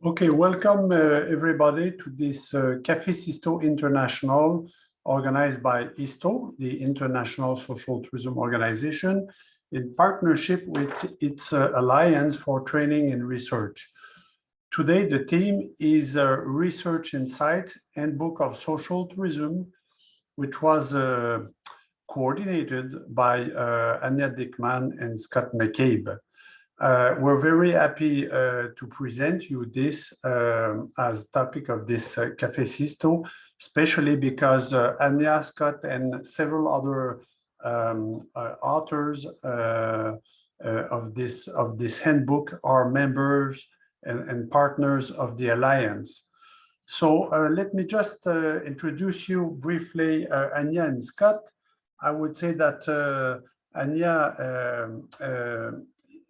Okay, welcome everybody to this CafecISTO International organized by ISTO, the International Social Tourism Organization, in partnership with its Alliance for Training and Research. Today, the theme is Research Insights Handbook of Social Tourism, which was coordinated by Anya Dickman and Scott McCabe. We're very happy to present you this as topic of this CafecISTO, especially because Anya, Scott, and several other authors of this handbook are members and partners of the Alliance. So let me just introduce you briefly, Anya and Scott. I would say that Anya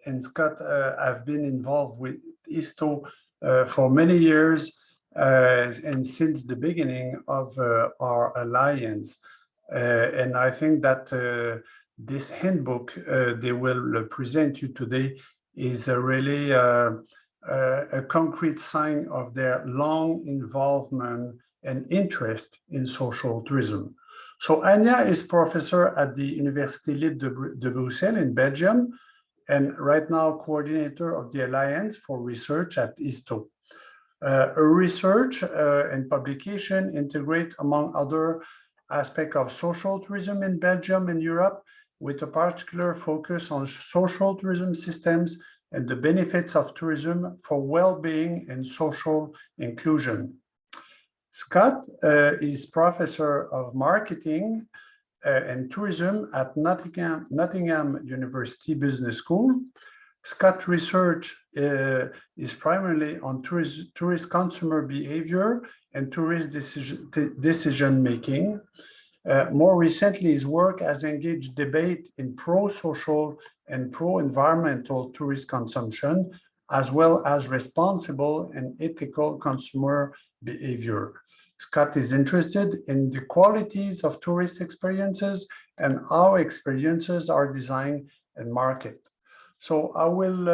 and Scott have been involved with ISTO for many years and since the beginning of our alliance. And I think that this handbook they will present you today is really a concrete sign of their long involvement and interest in social tourism. So Anya is professor at the Université Libre de Bruxelles in Belgium, and right now coordinator of the Alliance for Research at ISTO. Her research and publication integrate, among other aspects of social tourism in Belgium and Europe, with a particular focus on social tourism systems and the benefits of tourism for well-being and social inclusion. Scott is professor of marketing and tourism at Nottingham University Business School. Scott's research is primarily on tourist consumer behavior and tourist decision making. More recently, his work has engaged debate in pro-social and pro-environmental tourist consumption, as well as responsible and ethical consumer behavior. Scott is interested in the qualities of tourist experiences and how experiences are designed and marketed. So I will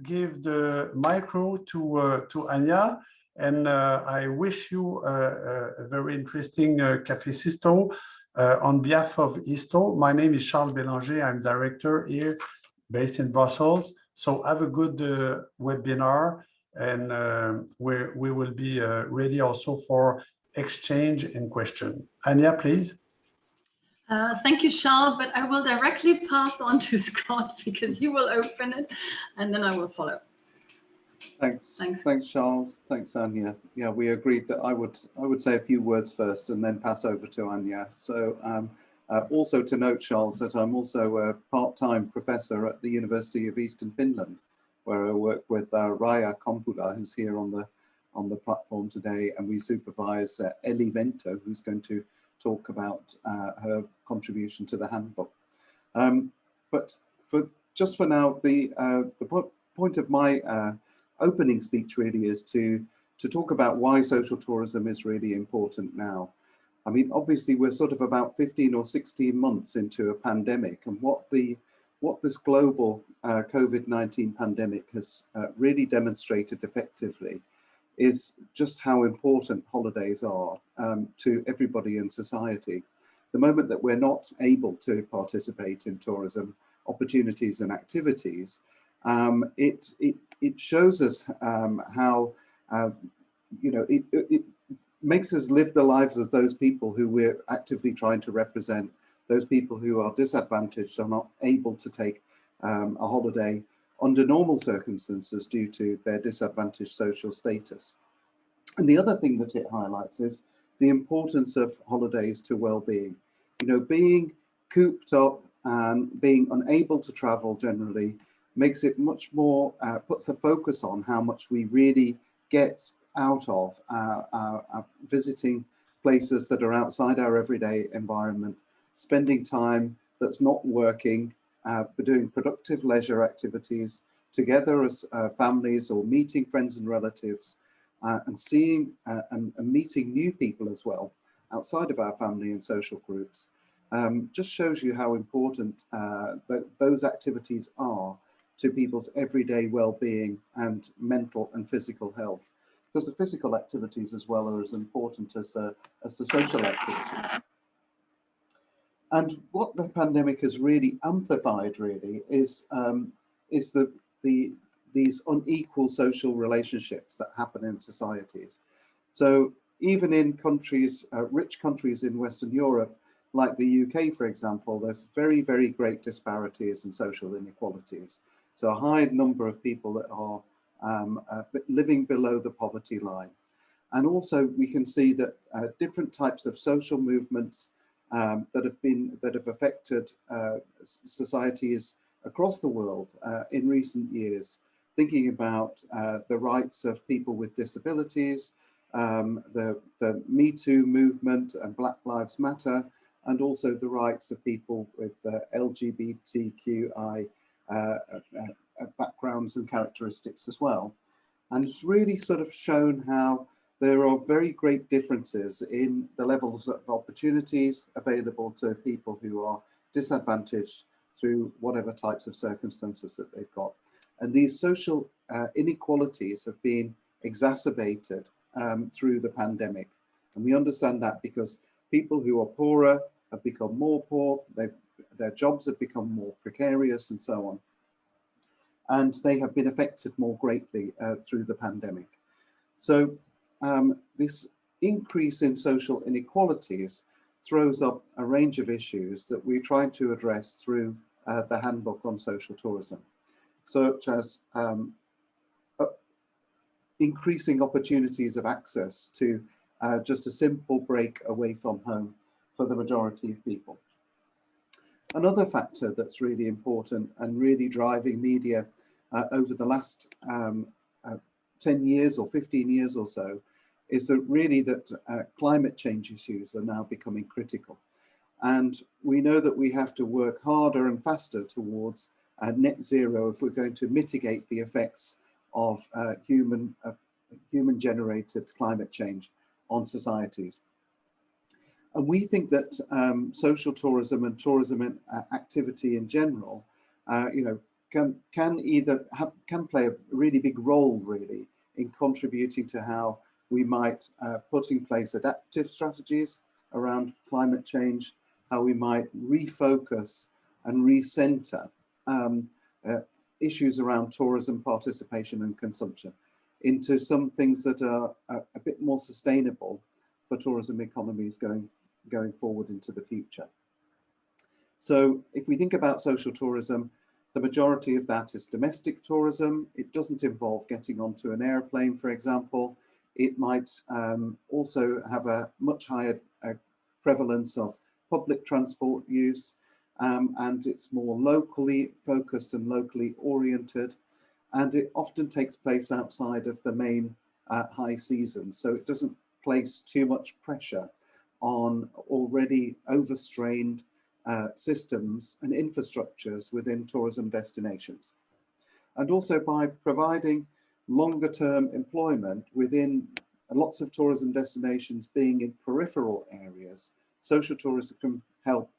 give the micro to Anya, and I wish you a very interesting CafecISTO. On behalf of ISTO, my name is Charles Bélanger. I'm director here based in Brussels. So have a good webinar, and we will be ready also for exchange and question. Anya, please. Thank you, Charles, but I will directly pass on to Scott because he will open it and then I will follow. Thanks, Charles. Thanks, Anya. Yeah, we agreed that I would say a few words first and then pass over to Anya. So also to note, Charles, that I'm also a part-time professor at the University of Eastern Finland, where I work with Raja Kompula, who's here on the platform today, and we supervise Eli Vento, who's going to talk about her contribution to the handbook. But for now, the point of my opening speech really is to talk about why social tourism is really important now. I mean, obviously we're sort of about 15 or 16 months into a pandemic, and what this global COVID-19 pandemic has really demonstrated effectively is just how important holidays are to everybody in society. The moment that we're not able to participate in tourism opportunities and activities, it shows us how it makes us live the lives of those people who we're actively trying to represent, those people who are disadvantaged, are not able to take a holiday under normal circumstances due to their disadvantaged social status. And the other thing that it highlights is the importance of holidays to well-being. You know, being cooped up and being unable to travel generally makes it much more, puts a focus on how much we really get out of visiting places that are outside our everyday environment, spending time that's not working, but doing productive leisure activities together as families, or meeting friends and relatives, and seeing and meeting new people as well outside of our family and social groups. Just shows you how important those activities are to people's everyday well-being and mental and physical health, because the physical activities as well are as important as the social activities. And what the pandemic has really amplified is these unequal social relationships that happen in societies. So even in countries, rich countries in Western Europe, like the UK, for example, there's very, very great disparities and social inequalities. So a high number of people that are living below the poverty line. And also we can see that different types of social movements that have affected societies across the world in recent years, thinking about the rights of people with disabilities, the Me Too movement and Black Lives Matter, and also the rights of people with LGBTQI backgrounds and characteristics as well. And it's really sort of shown how there are very great differences in the levels of opportunities available to people who are disadvantaged through whatever types of circumstances that they've got. And these social inequalities have been exacerbated through the pandemic. And we understand that because people who are poorer have become more poor, their jobs have become more precarious and so on. And they have been affected more greatly through the pandemic. So this increase in social inequalities throws up a range of issues that we're trying to address through the Handbook on Social Tourism, such as increasing opportunities of access to just a simple break away from home for the majority of people. Another factor that's really important and really driving media over the last 10 years or 15 years or so is that really that climate change issues are now becoming critical. And we know that we have to work harder and faster towards net zero if we're going to mitigate the effects of human-generated climate change on societies. And we think that social tourism and tourism activity in general, can play a really big role, really, in contributing to how we might put in place adaptive strategies around climate change, how we might refocus and recenter issues around tourism participation and consumption into some things that are a bit more sustainable for tourism economies going forward into the future. So if we think about social tourism, the majority of that is domestic tourism. It doesn't involve getting onto an airplane, for example. It might also have a much higher prevalence of public transport use, and it's more locally focused and locally oriented. And it often takes place outside of the main high season. So it doesn't place too much pressure on already overstrained systems and infrastructures within tourism destinations. And also by providing longer term employment within lots of tourism destinations being in peripheral areas, social tourism can help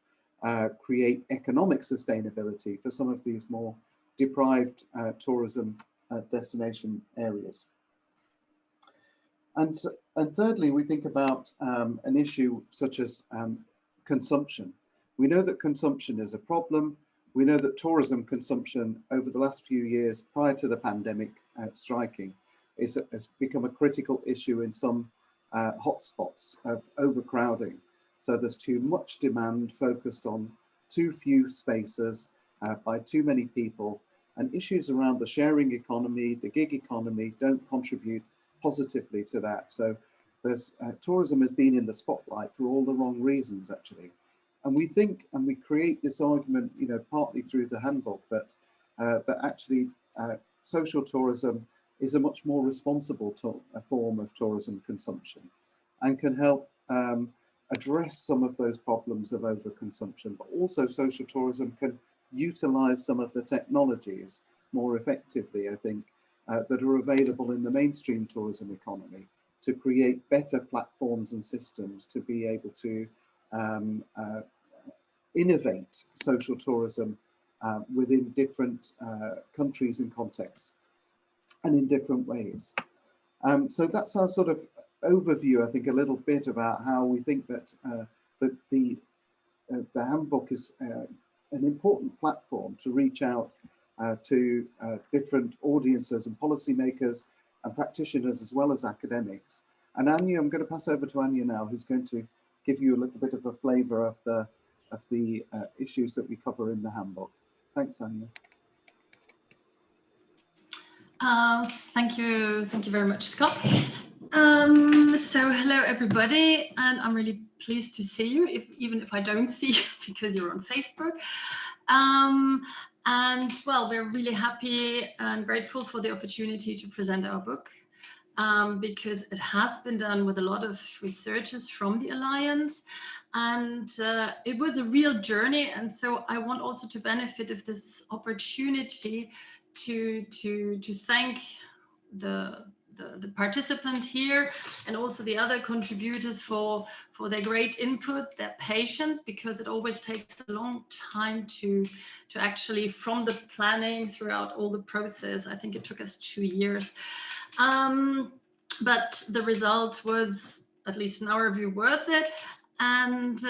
create economic sustainability for some of these more deprived tourism destination areas. And thirdly, we think about an issue such as consumption. We know that consumption is a problem. We know that tourism consumption over the last few years prior to the pandemic striking has become a critical issue in some hotspots of overcrowding. So there's too much demand focused on too few spaces by too many people, and issues around the sharing economy, the gig economy don't contribute positively to that. So there's tourism has been in the spotlight for all the wrong reasons, actually. And we think, and we create this argument, partly through the handbook, that actually social tourism is a much more responsible form of tourism consumption and can help address some of those problems of overconsumption. But also social tourism can utilize some of the technologies more effectively, I think, that are available in the mainstream tourism economy to create better platforms and systems to be able to innovate social tourism within different countries and contexts and in different ways. So that's our sort of overview, I think, a little bit about how we think that, that the handbook is an important platform to reach out to different audiences and policymakers and practitioners as well as academics. And Anya, I'm going to pass over to Anya now, who's going to give you a little bit of a flavour of the issues that we cover in the handbook. Thanks, Anya. Thank you very much, Scott. So hello everybody, and I'm really pleased to see you, even if I don't see you because you're on Facebook. And well, we're really happy and grateful for the opportunity to present our book, because it has been done with a lot of researchers from the Alliance, and it was a real journey. And so I want also to benefit of this opportunity to thank the participant here and also the other contributors for their great input, their patience, because it always takes a long time to actually, from the planning throughout all the process. I think it took us 2 years, but the result was, at least in our view, worth it. And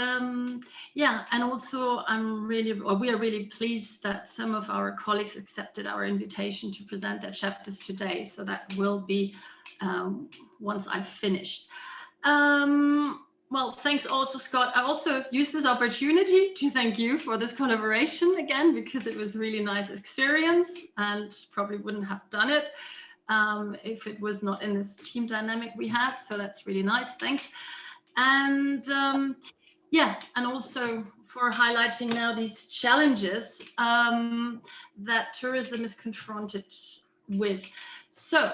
yeah, and also we are really pleased that some of our colleagues accepted our invitation to present their chapters today. So that will be once I've finished. Well, thanks also, Scott. I also use this opportunity to thank you for this collaboration again, because it was a really nice experience and probably wouldn't have done it if it was not in this team dynamic we had. So that's really nice. Thanks. And yeah, and also for highlighting now these challenges that tourism is confronted with. So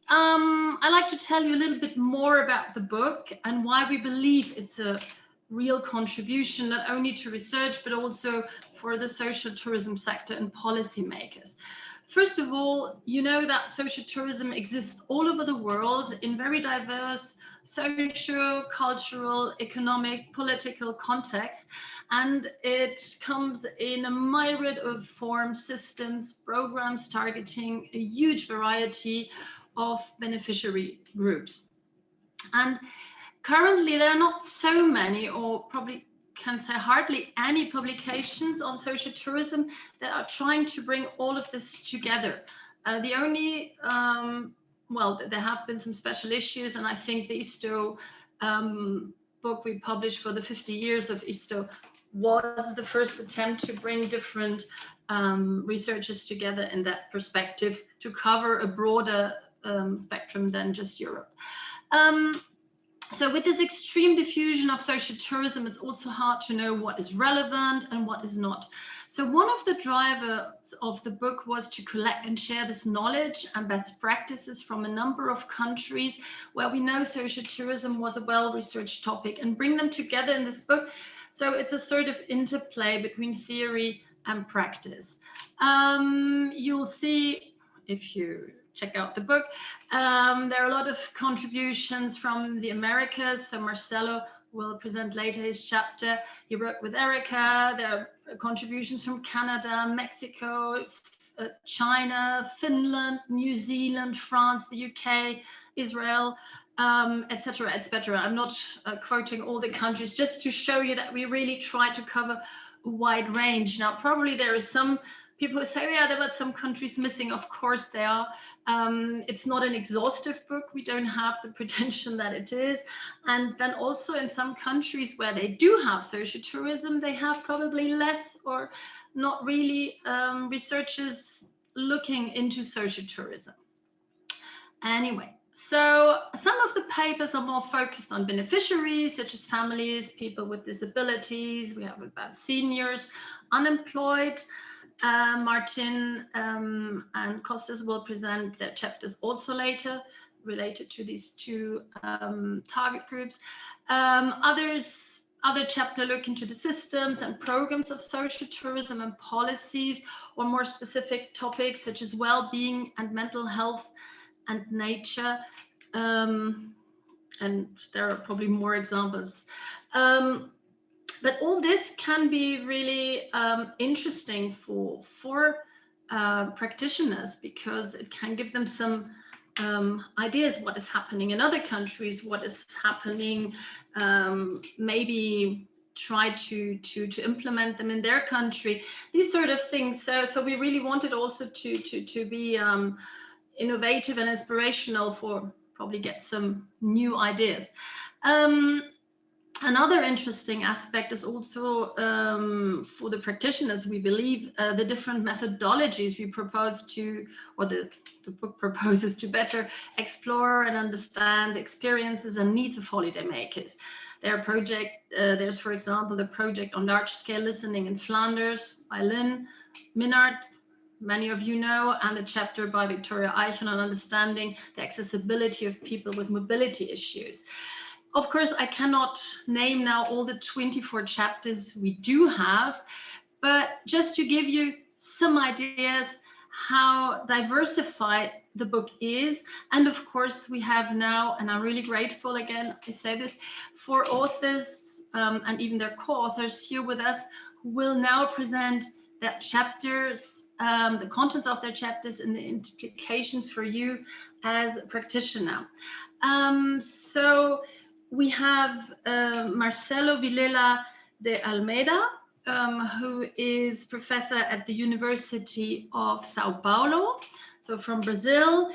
I'd like to tell you a little bit more about the book and why we believe it's a real contribution, not only to research, but also for the social tourism sector and policymakers. First of all, you know that social tourism exists all over the world in very diverse social, cultural, economic, political contexts, and it comes in a myriad of forms, systems, programs targeting a huge variety of beneficiary groups. And currently there are not so many, or probably can say hardly any, publications on social tourism that are trying to bring all of this together. The only well, there have been some special issues, and I think the ISTO book we published for the 50 years of ISTO was the first attempt to bring different researchers together in that perspective to cover a broader spectrum than just Europe. So with this extreme diffusion of social tourism, it's also hard to know what is relevant and what is not. So one of the drivers of the book was to collect and share this knowledge and best practices from a number of countries where we know social tourism was a well-researched topic, and bring them together in this book. So it's a sort of interplay between theory and practice. You'll see, if you check out the book, there are a lot of contributions from the Americas. So Marcelo will present later his chapter. He worked with Erica. There are contributions from Canada, Mexico, China, Finland, New Zealand, France, the UK, Israel, etc., etc. I'm not quoting all the countries, just to show you that we really try to cover a wide range. Now, probably there is some people who say, oh, yeah, there were some countries missing. Of course there are. It's not an exhaustive book. We don't have the pretension that it is. And then also in some countries where they do have social tourism, they have probably less or not really researchers looking into social tourism. Anyway, so some of the papers are more focused on beneficiaries, such as families, people with disabilities. We have about seniors, unemployed. Martin and Costas will present their chapters also later related to these two target groups. Other chapter look into the systems and programs of social tourism and policies, or more specific topics such as well-being and mental health and nature. And there are probably more examples. But all this can be really interesting for practitioners, because it can give them some ideas what is happening in other countries, what is happening, maybe try to implement them in their country, these sort of things. So we really wanted also to be innovative and inspirational, for probably get some new ideas. Another interesting aspect is also for the practitioners, we believe, the different methodologies we propose to, or the book proposes to better explore and understand the experiences and needs of holidaymakers. There's, for example, the project on large-scale listening in Flanders by Lynn Minard, many of you know, and the chapter by Victoria Eichen on understanding the accessibility of people with mobility issues. Of course, I cannot name now all the 24 chapters we do have, but just to give you some ideas how diversified the book is. And of course, we have now, and I'm really grateful again, I say this, for authors and even their co-authors here with us, who will now present their chapters, the contents of their chapters and the implications for you as a practitioner. So we have Marcelo Vilela de Almeida, who is professor at the University of Sao Paulo, so from Brazil.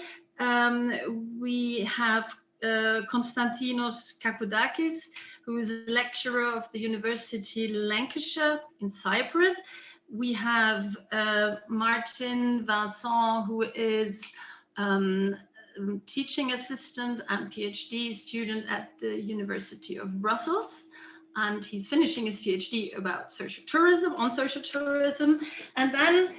We have Konstantinos Kakoudakis, who is a lecturer of the University Lancashire in Cyprus. We have Martin Vincent, who is teaching assistant and PhD student at the University of Brussels, and he's finishing his PhD about social tourism, on social tourism. And then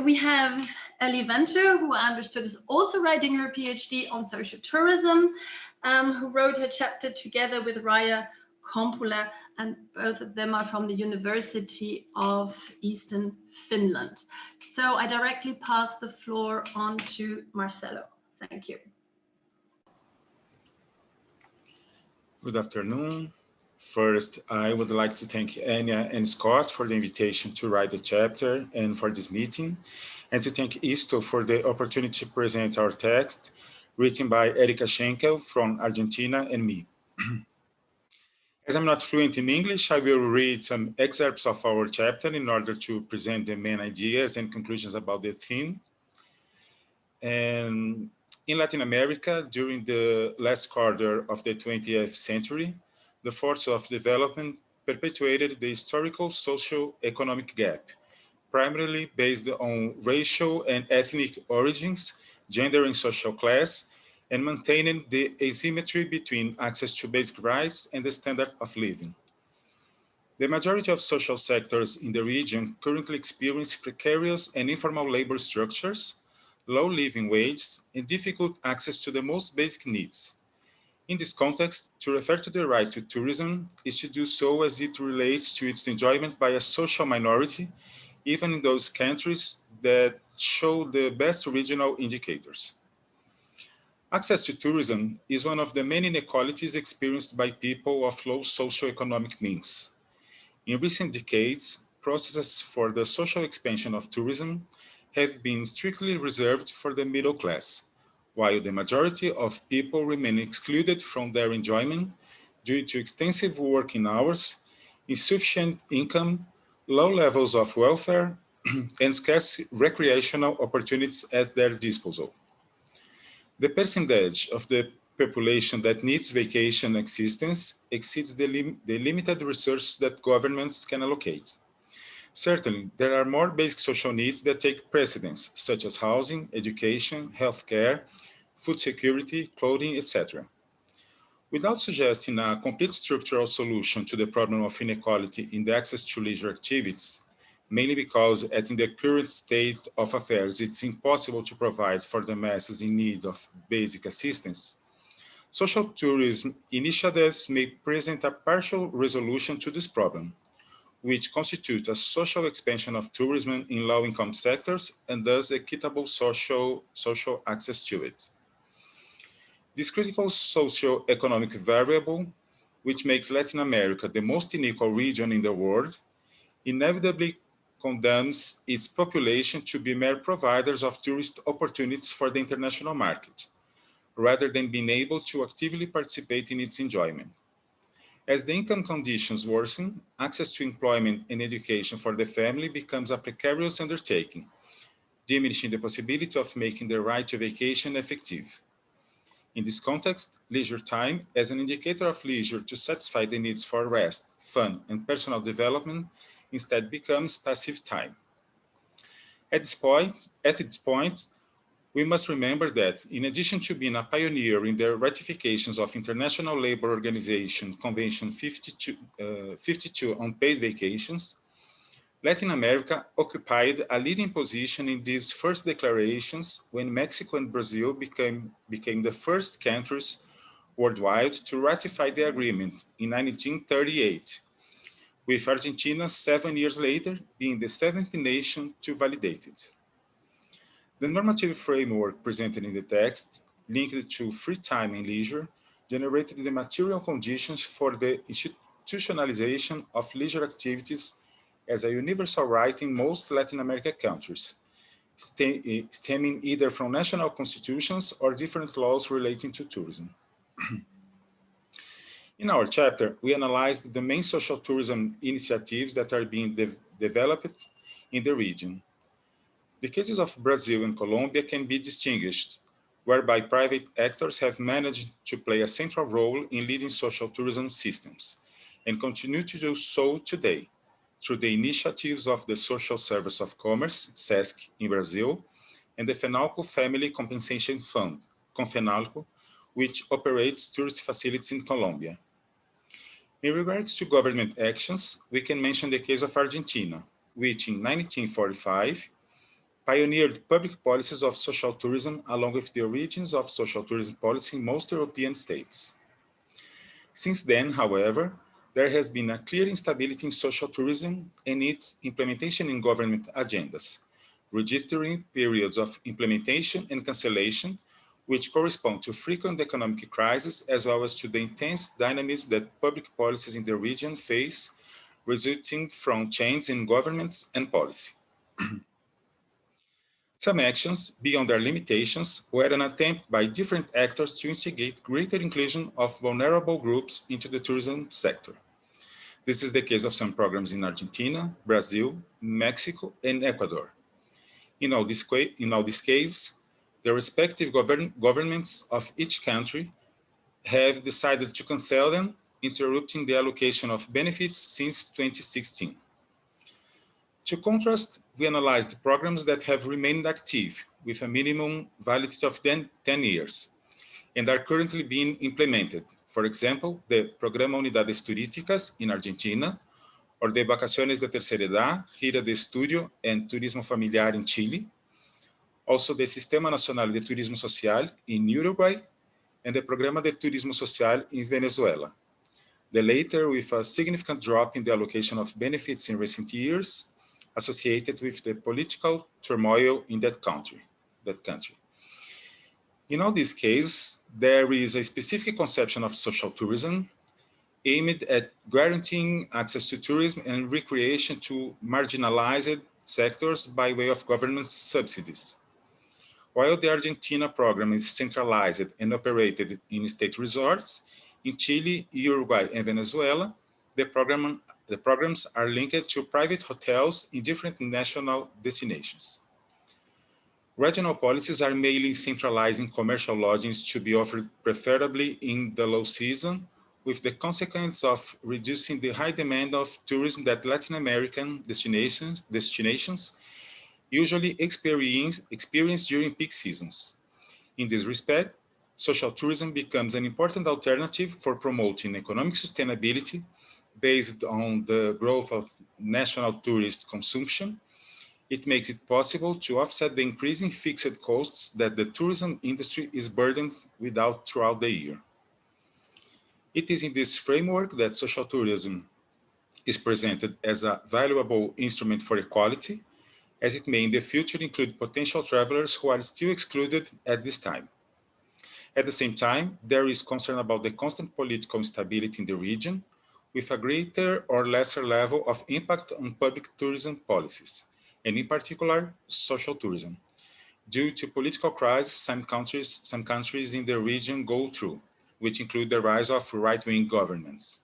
we have Ellie Venter, who I understood is also writing her PhD on social tourism, who wrote her chapter together with Raya Kompula, and both of them are from the University of Eastern Finland. So I directly pass the floor on to Marcelo. Thank you. Good afternoon. First, I would like to thank Anya and Scott for the invitation to write the chapter and for this meeting, and to thank ISTO for the opportunity to present our text, written by Erika Schenkel from Argentina and me. As I'm not fluent in English, I will read some excerpts of our chapter in order to present the main ideas and conclusions about the theme. And in Latin America, during the last quarter of the 20th century, the force of development perpetuated the historical socio-economic gap, primarily based on racial and ethnic origins, gender and social class, and maintaining the asymmetry between access to basic rights and the standard of living. The majority of social sectors in the region currently experience precarious and informal labor structures, low living wages, and difficult access to the most basic needs. In this context, to refer to the right to tourism is to do so as it relates to its enjoyment by a social minority, even in those countries that show the best regional indicators. Access to tourism is one of the many inequalities experienced by people of low socioeconomic means. In recent decades, processes for the social expansion of tourism have been strictly reserved for the middle class, while the majority of people remain excluded from their enjoyment due to extensive working hours, insufficient income, low levels of welfare, and scarce recreational opportunities at their disposal. The percentage of the population that needs vacation existence exceeds the limited resources that governments can allocate. Certainly, there are more basic social needs that take precedence, such as housing, education, healthcare, food security, clothing, etc. Without suggesting a complete structural solution to the problem of inequality in the access to leisure activities, mainly because in the current state of affairs, it's impossible to provide for the masses in need of basic assistance, social tourism initiatives may present a partial resolution to this problem, which constitute a social expansion of tourism in low-income sectors and thus equitable social access to it. This critical socio-economic variable which makes Latin America the most unequal region in the world, inevitably condemns its population to be mere providers of tourist opportunities for the international market, rather than being able to actively participate in its enjoyment. As the income conditions worsen, access to employment and education for the family becomes a precarious undertaking, diminishing the possibility of making the right to vacation effective. In this context, leisure time, as an indicator of leisure to satisfy the needs for rest, fun, and personal development, instead becomes passive time. At this point, we must remember that, in addition to being a pioneer in the ratifications of International Labour Organization Convention 52 on paid vacations, Latin America occupied a leading position in these first declarations when Mexico and Brazil became the first countries worldwide to ratify the agreement in 1938, with Argentina 7 years later being the seventh nation to validate it. The normative framework presented in the text, linked to free time and leisure, generated the material conditions for the institutionalization of leisure activities as a universal right in most Latin American countries, stemming either from national constitutions or different laws relating to tourism. In our chapter, we analyzed the main social tourism initiatives that are being developed in the region. The cases of Brazil and Colombia can be distinguished, whereby private actors have managed to play a central role in leading social tourism systems, and continue to do so today, through the initiatives of the Social Service of Commerce, SESC, in Brazil, and the FENALCO Family Compensation Fund, CONFENALCO, which operates tourist facilities in Colombia. In regards to government actions, we can mention the case of Argentina, which in 1945 pioneered public policies of social tourism along with the origins of social tourism policy in most European states. Since then, however, there has been a clear instability in social tourism and its implementation in government agendas, registering periods of implementation and cancellation, which correspond to frequent economic crises as well as to the intense dynamism that public policies in the region face, resulting from change in governments and policy. Some actions, beyond their limitations, were an attempt by different actors to instigate greater inclusion of vulnerable groups into the tourism sector. This is the case of some programs in Argentina, Brazil, Mexico, and Ecuador. In all this case, the respective governments of each country have decided to cancel them, interrupting the allocation of benefits since 2016. To contrast, we analyzed programs that have remained active with a minimum validity of 10 years and are currently being implemented. For example, the Programa Unidades Turísticas in Argentina, or the Vacaciones de Tercera Edad, Gira de Estudio, and Turismo Familiar in Chile, also the Sistema Nacional de Turismo Social in Uruguay, and the Programa de Turismo Social in Venezuela, the latter with a significant drop in the allocation of benefits in recent years, associated with the political turmoil in that country. In all these cases, there is a specific conception of social tourism aimed at guaranteeing access to tourism and recreation to marginalized sectors by way of government subsidies. While the Argentina program is centralized and operated in state resorts, in Chile, Uruguay, and Venezuela, the programs are linked to private hotels in different national destinations. Regional policies are mainly centralizing commercial lodgings to be offered preferably in the low season, with the consequence of reducing the high demand of tourism that Latin American destinations usually experience during peak seasons. In this respect, social tourism becomes an important alternative for promoting economic sustainability based on the growth of national tourist consumption. It makes it possible to offset the increasing fixed costs that the tourism industry is burdened with throughout the year. It is in this framework that social tourism is presented as a valuable instrument for equality, as it may in the future include potential travelers who are still excluded at this time. At the same time, there is concern about the constant political instability in the region, with a greater or lesser level of impact on public tourism policies, and in particular, social tourism, due to political crises some countries in the region go through, which include the rise of right-wing governments.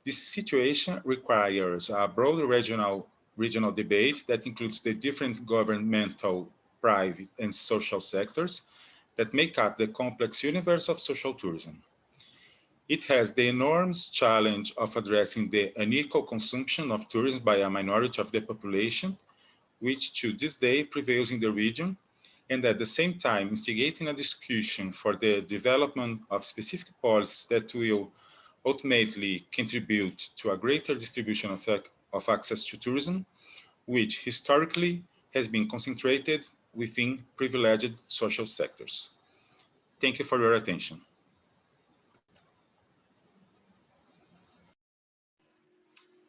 This situation requires a broad regional debate that includes the different governmental, private, and social sectors that make up the complex universe of social tourism. It has the enormous challenge of addressing the unequal consumption of tourism by a minority of the population, which to this day prevails in the region, and at the same time instigating a discussion for the development of specific policies that will ultimately contribute to a greater distribution of access to tourism, which historically has been concentrated within privileged social sectors. Thank you for your attention.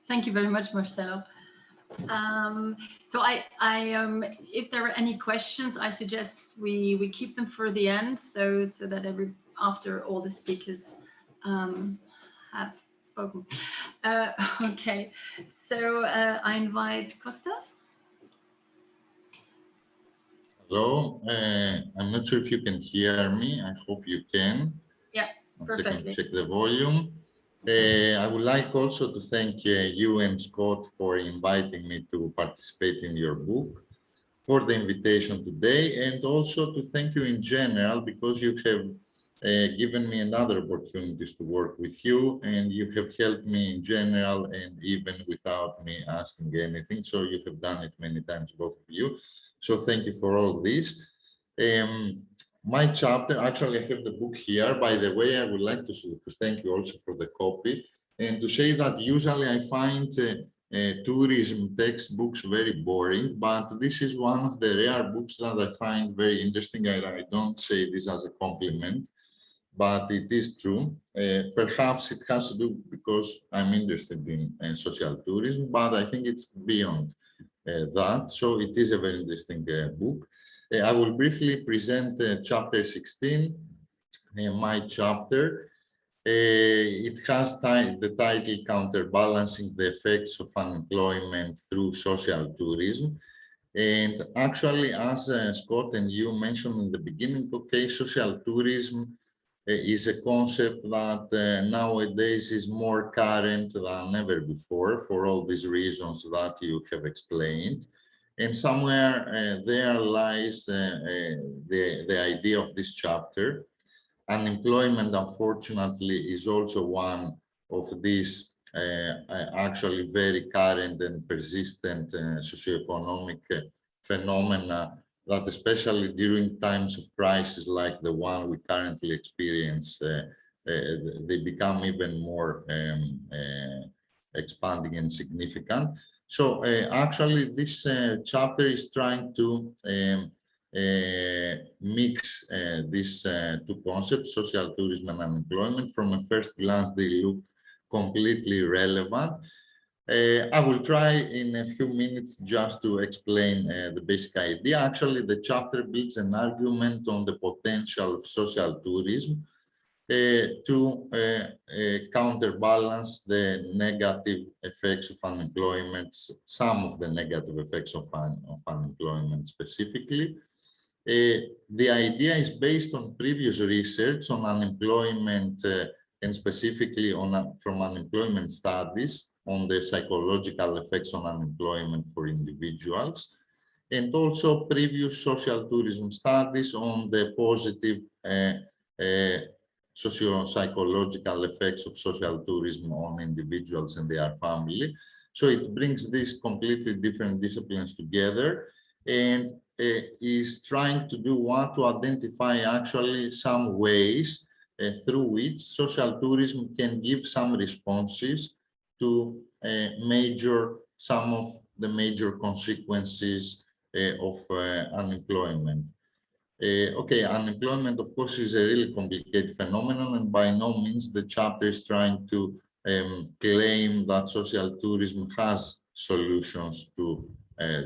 Thank you very much, Marcelo. So if there are any questions, I suggest we keep them for the end, so that after all the speakers have spoken. Okay, so I invite Kostas. Hello, I'm not sure if you can hear me. I hope you can. Yeah, perfectly. Check the volume. I would like also to thank you and Scott for inviting me to participate in your book, for the invitation today, and also to thank you in general, because you have given me another opportunities to work with you, and you have helped me in general and even without me asking anything. So you have done it many times, both of you. So thank you for all this. My chapter, actually I have the book here. By the way, I would like to thank you also for the copy, and to say that usually I find tourism textbooks very boring, but this is one of the rare books that I find very interesting. I don't say this as a compliment, but it is true. Perhaps it has to do because I'm interested in social tourism, but I think it's beyond that. So it is a very interesting book. I will briefly present chapter 16, my chapter. It has the title Counterbalancing the Effects of Unemployment Through Social Tourism. And actually, as Scott and you mentioned in the beginning, okay, social tourism is a concept that nowadays is more current than ever before, for all these reasons that you have explained. And somewhere there lies the idea of this chapter. Unemployment, unfortunately, is also one of these actually very current and persistent socioeconomic phenomena that, especially during times of crisis like the one we currently experience, they become even more expanding and significant. So actually, this chapter is trying to mix these two concepts, social tourism and unemployment. From a first glance, they look completely relevant. I will try in a few minutes just to explain the basic idea. Actually, the chapter builds an argument on the potential of social tourism to counterbalance the negative effects of unemployment, some of the negative effects of unemployment specifically. The idea is based on previous research on unemployment and specifically from unemployment studies on the psychological effects on unemployment for individuals, and also previous social tourism studies on the positive socio-psychological effects of social tourism on individuals and their family. So it brings these completely different disciplines together and is trying to do what? To identify actually some ways through which social tourism can give some responses to some of the major consequences of unemployment. Okay, unemployment, of course, is a really complicated phenomenon, and by no means the chapter is trying to claim that social tourism has solutions to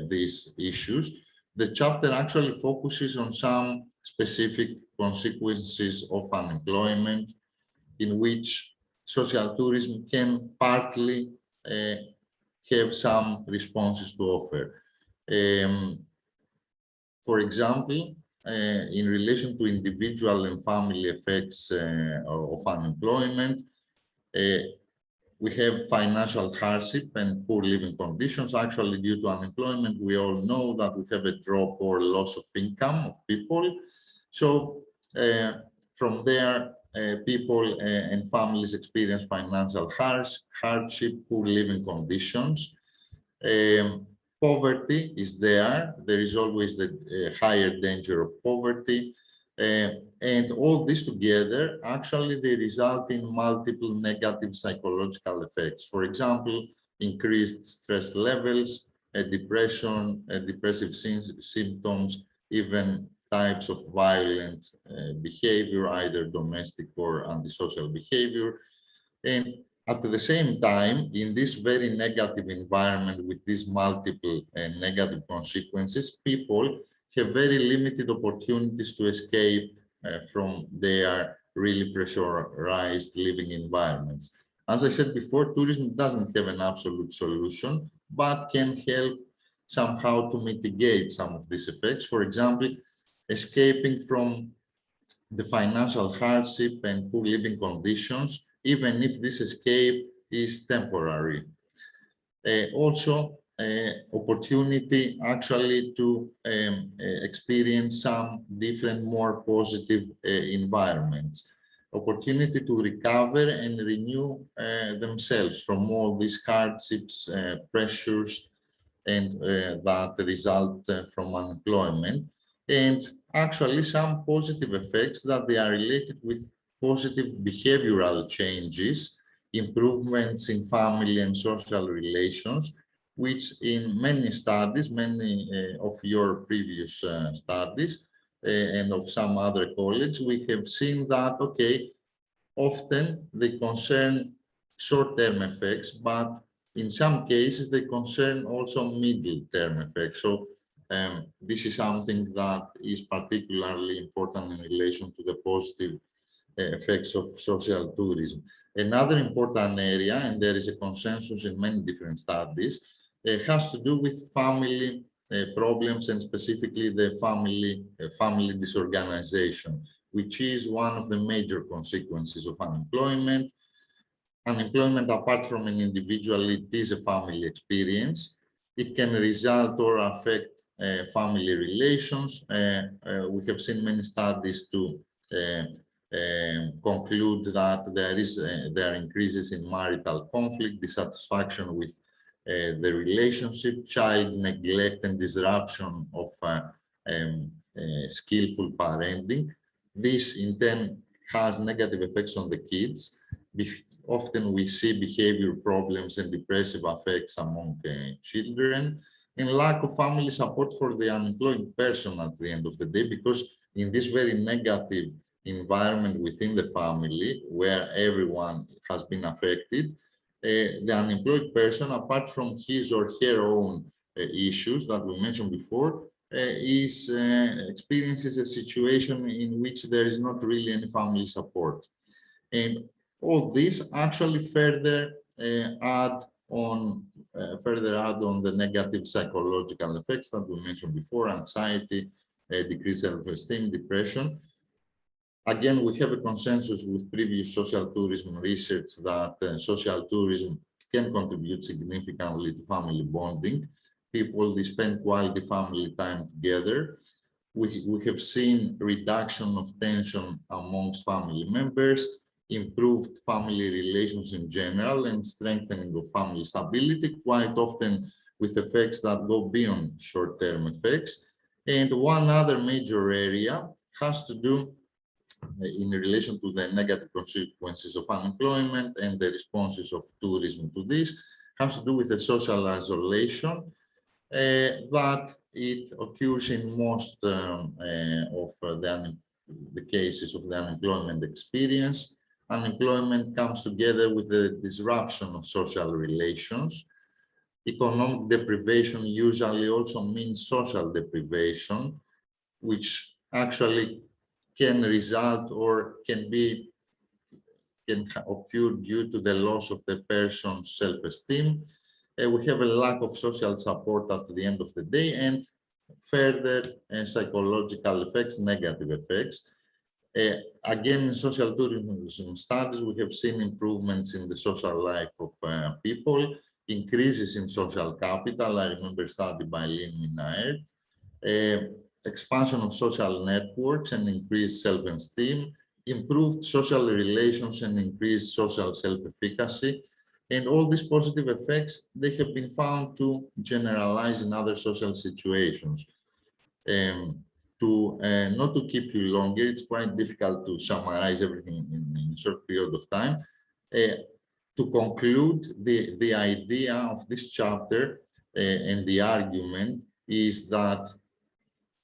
these issues. The chapter actually focuses on some specific consequences of unemployment, in which social tourism can partly have some responses to offer. For example, in relation to individual and family effects of unemployment, we have financial hardship and poor living conditions. Actually, due to unemployment, we all know that we have a drop or loss of income of people. So from there, people and families experience financial hardship, poor living conditions. Poverty is there. There is always the higher danger of poverty. And all this together, actually, they result in multiple negative psychological effects. For example, increased stress levels, depression, depressive symptoms, even types of violent behavior, either domestic or antisocial behavior. And at the same time, in this very negative environment with these multiple negative consequences, people have very limited opportunities to escape from their really pressurized living environments. As I said before, tourism doesn't have an absolute solution, but can help somehow to mitigate some of these effects. For example, escaping from the financial hardship and poor living conditions, even if this escape is temporary. Also, opportunity actually to experience some different, more positive environments. Opportunity to recover and renew themselves from all these hardships, pressures, and that result from unemployment. And actually some positive effects that they are related with positive behavioral changes, improvements in family and social relations, which in many studies, many of your previous studies and of some other colleagues, we have seen that, okay, often they concern short-term effects, but in some cases they concern also middle-term effects. So this is something that is particularly important in relation to the positive effects of social tourism. Another important area, and there is a consensus in many different studies, has to do with family problems, and specifically the family disorganization, which is one of the major consequences of unemployment. Unemployment, apart from an individual, it is a family experience. It can result or affect family relations. We have seen many studies to conclude that there are increases in marital conflict, dissatisfaction with the relationship, child neglect, and disruption of skillful parenting. This in turn has negative effects on the kids. Often we see behavior problems and depressive effects among children, and lack of family support for the unemployed person at the end of the day, because in this very negative environment within the family where everyone has been affected, the unemployed person, apart from his or her own issues that we mentioned before, experiences a situation in which there is not really any family support. And all this actually further add on the negative psychological effects that we mentioned before: anxiety, decreased self-esteem, depression. Again, we have a consensus with previous social tourism research that social tourism can contribute significantly to family bonding. People, they spend quality family time together. We have seen reduction of tension amongst family members, improved family relations in general, and strengthening of family stability, quite often with effects that go beyond short-term effects. And one other major area has to do in relation to the negative consequences of unemployment and the responses of tourism to this, has to do with the social isolation that it occurs in most of the cases of the unemployment experience. Unemployment comes together with the disruption of social relations. Economic deprivation usually also means social deprivation, which actually can result or can occur due to the loss of the person's self-esteem. We have a lack of social support at the end of the day, and further psychological effects, negative effects. Again, in social tourism studies, we have seen improvements in the social life of people, increases in social capital. I remember a study by Lynn Minaert, expansion of social networks and increased self-esteem, improved social relations and increased social self-efficacy. And all these positive effects, they have been found to generalize in other social situations. Not to keep you longer, it's quite difficult to summarize everything in a short period of time. To conclude, the idea of this chapter and the argument is that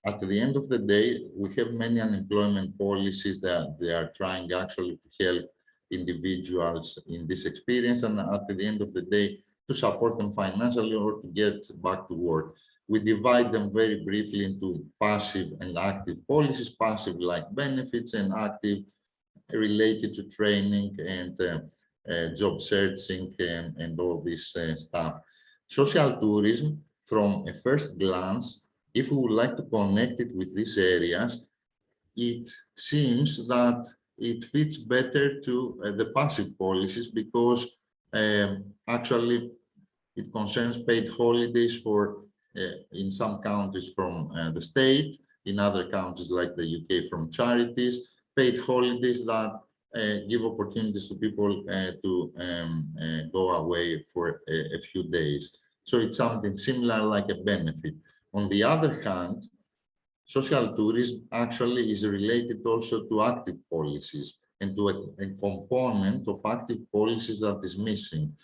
at the end of the day, we have many unemployment policies that they are trying actually to help individuals in this experience, and at the end of the day, to support them financially or to get back to work. We divide them very briefly into passive and active policies, passive like benefits, and active related to training and job searching and all this stuff. Social tourism, from a first glance, if we would like to connect it with these areas, it seems that it fits better to the passive policies because actually it concerns paid holidays for in some countries from the state, in other countries like the UK from charities, paid holidays that give opportunities to people to go away for a few days. So it's something similar like a benefit. On the other hand, social tourism actually is related also to active policies and to a component of active policies that is missing.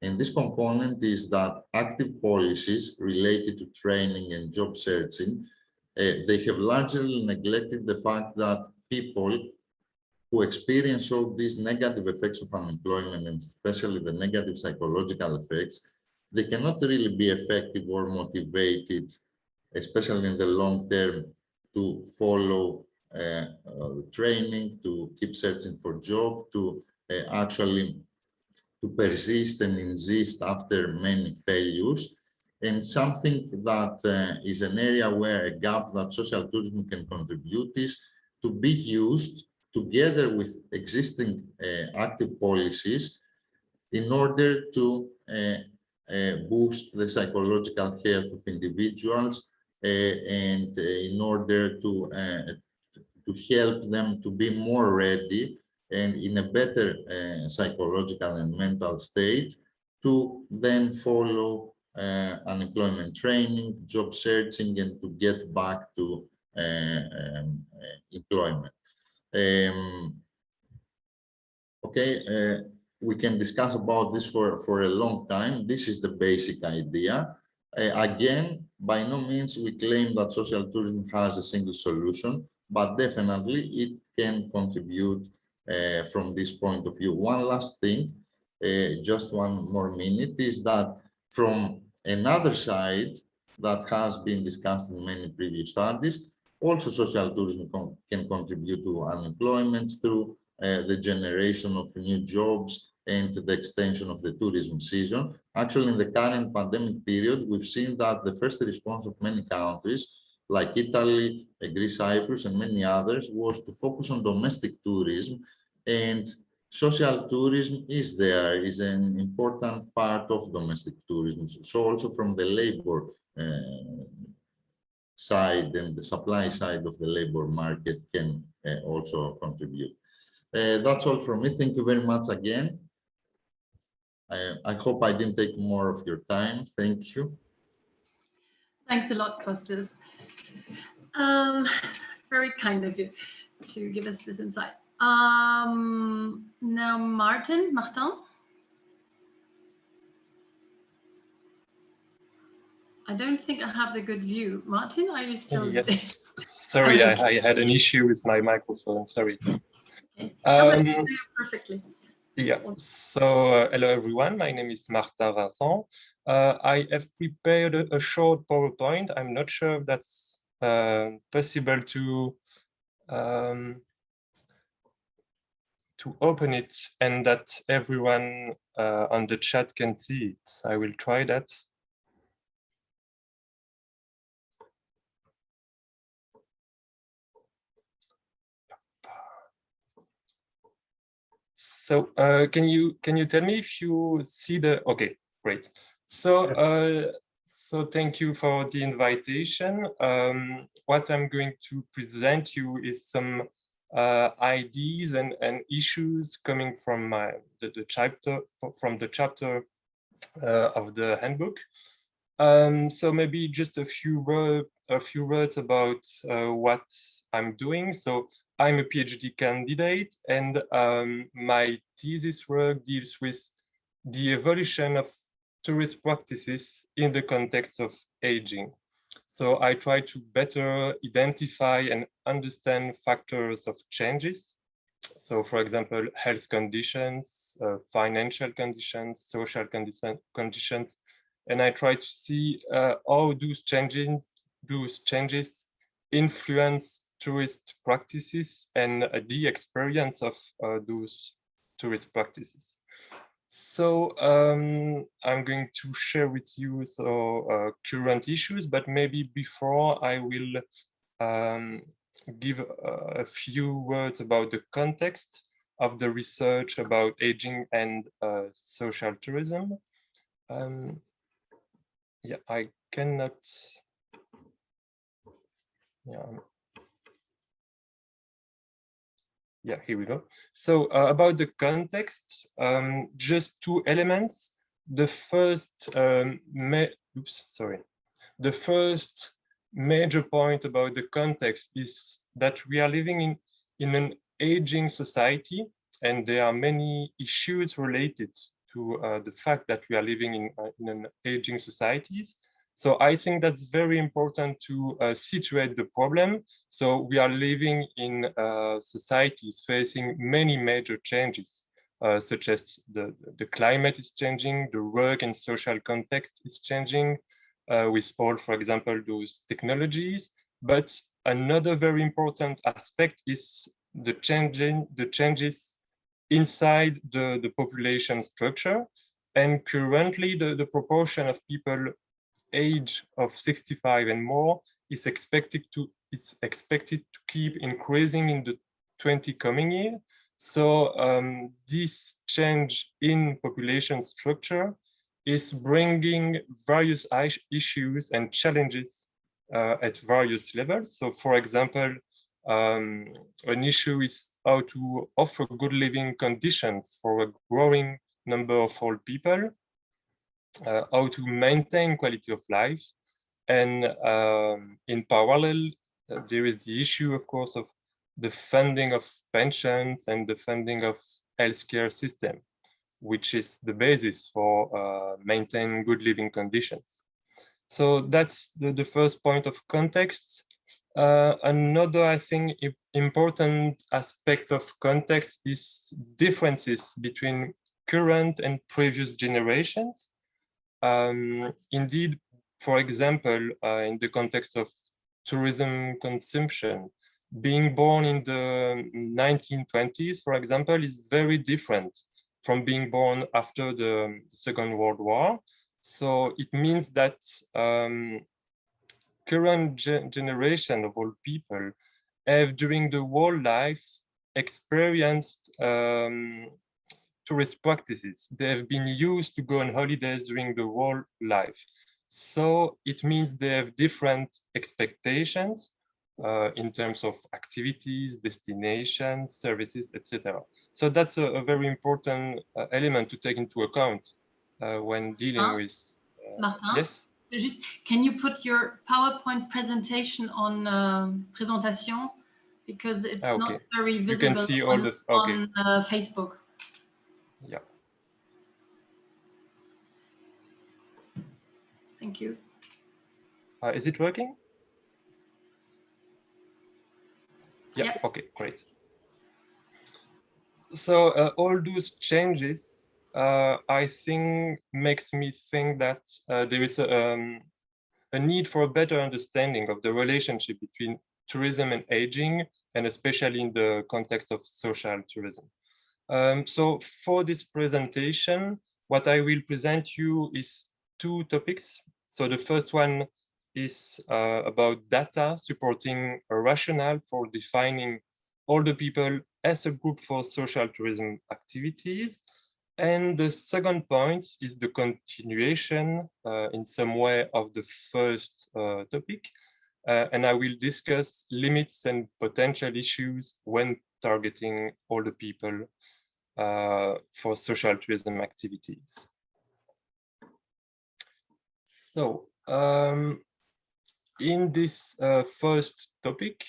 And this component is that active policies related to training and job searching, they have largely neglected the fact that people who experience all these negative effects of unemployment, and especially the negative psychological effects, they cannot really be effective or motivated, especially in the long term, to follow training, to keep searching for job, to actually to persist and insist after many failures. And something that is an area where a gap that social tourism can contribute is to be used together with existing active policies in order to boost the psychological health of individuals and in order to help them to be more ready and in a better psychological and mental state to then follow unemployment training, job searching, and to get back to employment. Okay, we can discuss about this for a long time. This is the basic idea. Again, by no means we claim that social tourism has a single solution, but definitely it can contribute from this point of view. One last thing, just one more minute, is that from another side that has been discussed in many previous studies, also social tourism can contribute to unemployment through the generation of new jobs and the extension of the tourism season. Actually, in the current pandemic period, we've seen that the first response of many countries like Italy, Greece, Cyprus, and many others was to focus on domestic tourism, and social tourism is an important part of domestic tourism. So also from the labor side and the supply side of the labor market can also contribute. That's all from me. Thank you very much again. I hope I didn't take more of your time. Thank you. Thanks a lot, Kostas. Very kind of you to give us this insight. Now, Martin. I don't think I have the good view. Martin, are you still there? Yes, sorry, I had an issue with my microphone, sorry. Okay. Perfectly. Yeah, so hello everyone, my name is Martin Vincent. I have prepared a short PowerPoint. I'm not sure if that's possible to to open it and that everyone on the chat can see it. I will try that. So can you tell me if you see the, okay, great. So so thank you for the invitation. What I'm going to present you is some ideas and issues coming from the chapter of the handbook. So maybe just a few words about what I'm doing. So I'm a PhD candidate, and my thesis work deals with the evolution of tourist practices in the context of aging. So I try to better identify and understand factors of changes. So for example, health conditions, financial conditions, social conditions, and I try to see how those changes influence tourist practices and the experience of those tourist practices. So I'm going to share with you current issues, but maybe before I will give a few words about the context of the research about aging and social tourism. Yeah, I cannot. Yeah, here we go. So about the context, just two elements. The first, the first major point about the context is that we are living in an aging society, and there are many issues related to the fact that we are living in an aging societies. So I think that's very important to situate the problem. So we are living in societies facing many major changes, such as the climate is changing, the work and social context is changing. With all, for example, those technologies. But another very important aspect is the changes inside the population structure. And currently, the proportion of people age of 65 and more is expected to keep increasing in the 20 coming years. So this change in population structure is bringing various issues and challenges at various levels. So for example, an issue is how to offer good living conditions for a growing number of old people, how to maintain quality of life. And in parallel, there is the issue, of course, of the funding of pensions and the funding of healthcare system, which is the basis for maintaining good living conditions. So that's the first point of context. Another, I think, important aspect of context is differences between current and previous generations. Indeed, for example, in the context of tourism consumption, being born in the 1920s, for example, is very different from being born after the Second World War. So it means that current generation of old people have during the whole life experienced tourist practices. They have been used to go on holidays during the whole life. So it means they have different expectations in terms of activities, destinations, services, etc. So that's a very important element to take into account when dealing with. Martin, yes? Can you put your PowerPoint presentation on presentation? Because it's not very visible. You can see all on Facebook. Yeah. Thank you. Is it working? Yeah. Yep. Okay, great. So all those changes, I think, makes me think that there is a need for a better understanding of the relationship between tourism and aging and especially in the context of social tourism. So for this presentation, what I will present you is two topics. So the first one is about data supporting a rationale for defining older people as a group for social tourism activities. And the second point is the continuation in some way of the first topic. And I will discuss limits and potential issues when targeting older people for social tourism activities. So in this first topic,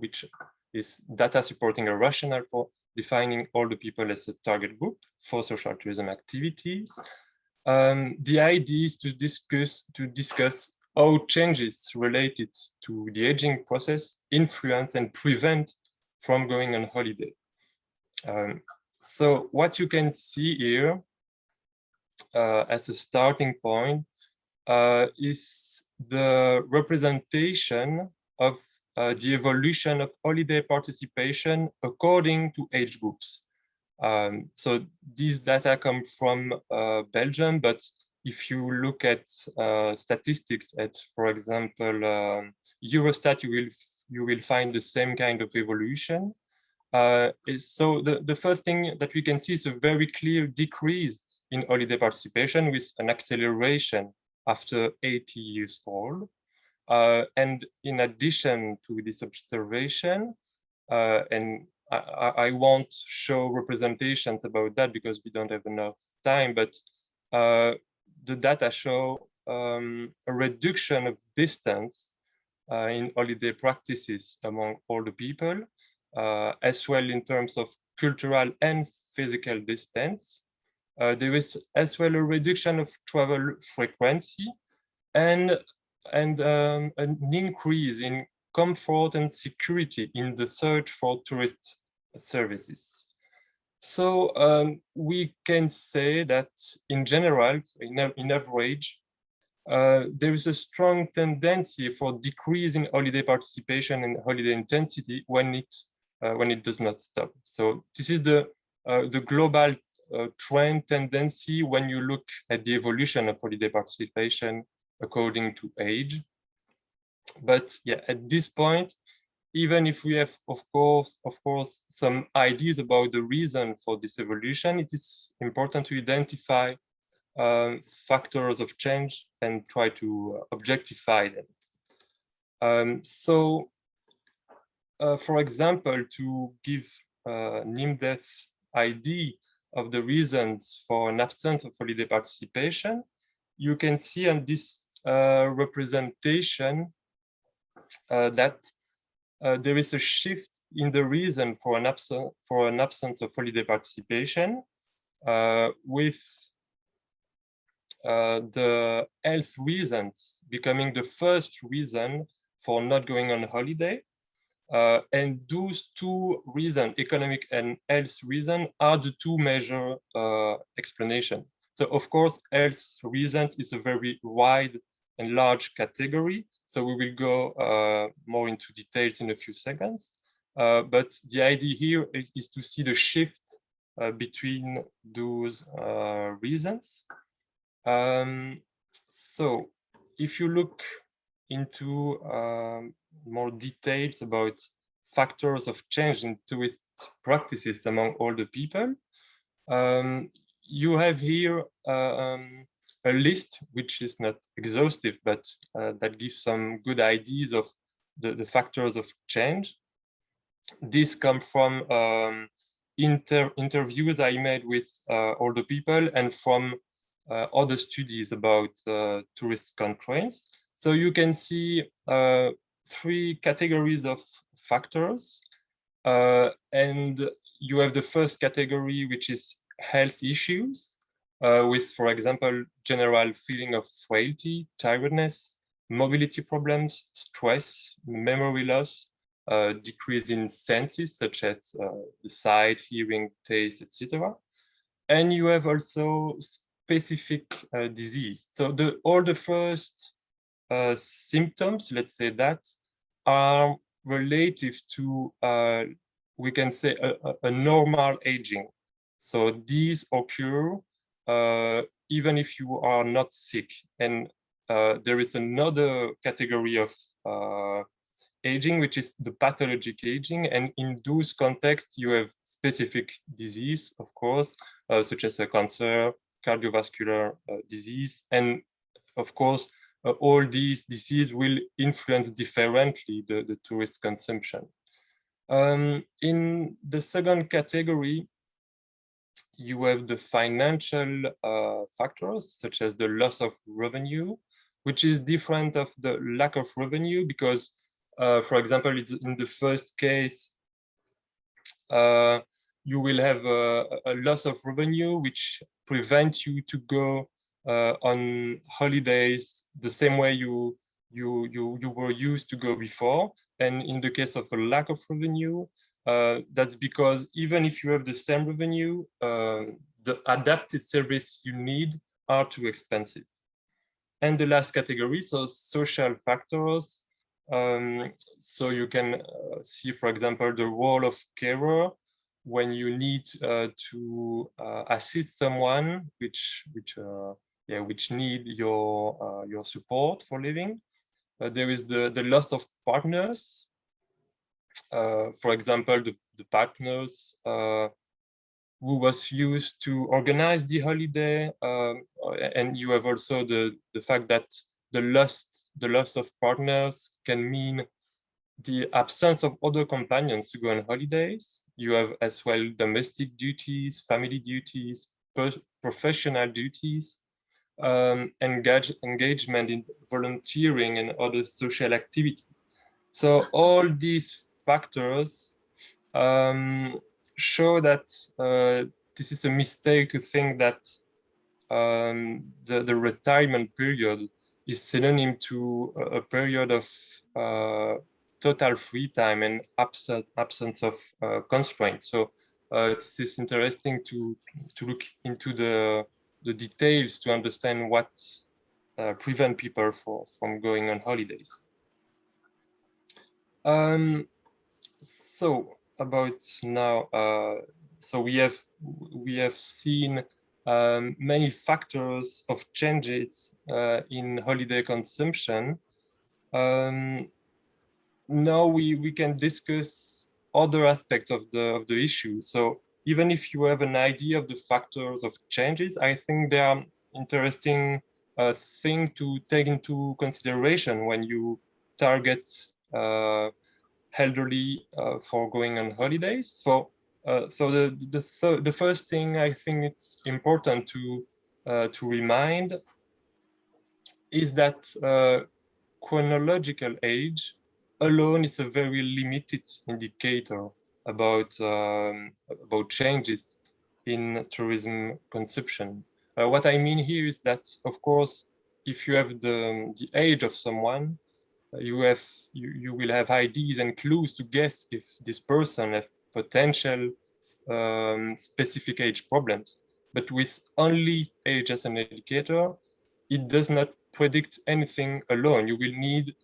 which is data supporting a rationale for defining older people as a target group for social tourism activities, the idea is to discuss how changes related to the aging process influence and prevent from going on holiday. So what you can see here as a starting point is the representation of the evolution of holiday participation according to age groups. So these data come from Belgium, but if you look at statistics at, for example, Eurostat, you will find the same kind of evolution. So the first thing that we can see is a very clear decrease in holiday participation with an acceleration after 80 years old. And in addition to this observation, and I won't show representations about that because we don't have enough time, but the data show a reduction of distance in holiday practices among older people, as well in terms of cultural and physical distance. There is as well a reduction of travel frequency and an increase in comfort and security in the search for tourist services. So we can say that in general, in average, there is a strong tendency for decrease in holiday participation and holiday intensity when it does not stop. So this is the global trend tendency when you look at the evolution of holiday participation according to age. But yeah, at this point, even if we have, of course, some ideas about the reason for this evolution, it is important to identify factors of change and try to objectify them. For example, to give an in-depth idea of the reasons for an absence of holiday participation, you can see on this representation that there is a shift in the reason for an absence of holiday participation, with the health reasons becoming the first reason for not going on holiday. And those two reasons, economic and health reason, are the two major explanations. So of course, health reasons is a very wide and large category. So we will go more into details in a few seconds. But the idea here is to see the shift between those reasons. So if you look into more details about factors of change in tourist practices among older people, you have here a list which is not exhaustive, but that gives some good ideas of the factors of change. These come from interviews I made with older people and from other studies about tourist constraints. So you can see three categories of factors, and you have the first category, which is health issues, with, for example, general feeling of frailty, tiredness, mobility problems, stress, memory loss, decrease in senses such as the sight, hearing, taste, etc. And you have also specific disease. So all the first symptoms, let's say that, are relative to, we can say, a normal aging. So these occur even if you are not sick. And there is another category of aging, which is the pathologic aging. And in those contexts, you have specific disease, of course, such as a cancer, cardiovascular disease. And of course, all these diseases will influence differently the tourist consumption. In the second category, you have the financial factors, such as the loss of revenue, which is different of the lack of revenue, because, for example, in the first case, you will have a loss of revenue, which prevents you to go on holidays the same way you were used to go before. And in the case of a lack of revenue, that's because even if you have the same revenue, the adapted service you need are too expensive. And the last category, so social factors. So you can see, for example, the role of carer when you need to assist someone which need your support for living. There is the loss of partners. For example, the partners who was used to organize the holiday, and you have also the fact that the loss of partners can mean the absence of other companions to go on holidays. You have as well domestic duties, family duties, professional duties, engagement in volunteering and other social activities. So all these factors show that this is a mistake to think that the retirement period is synonym to a period of total free time and absence of constraints. So this is interesting to look into the details to understand what prevent people from going on holidays. So about now, so we have seen many factors of changes in holiday consumption. Now we can discuss other aspects of the issue. So even if you have an idea of the factors of changes, I think they are interesting thing to take into consideration when you target elderly for going on holidays. So the first thing I think it's important to remind is that chronological age alone is a very limited indicator about changes in tourism consumption. What I mean here is that, of course, if you have the age of someone, you will have ideas and clues to guess if this person has potential specific age problems. But with only age as an indicator, it does not predict anything alone. You will need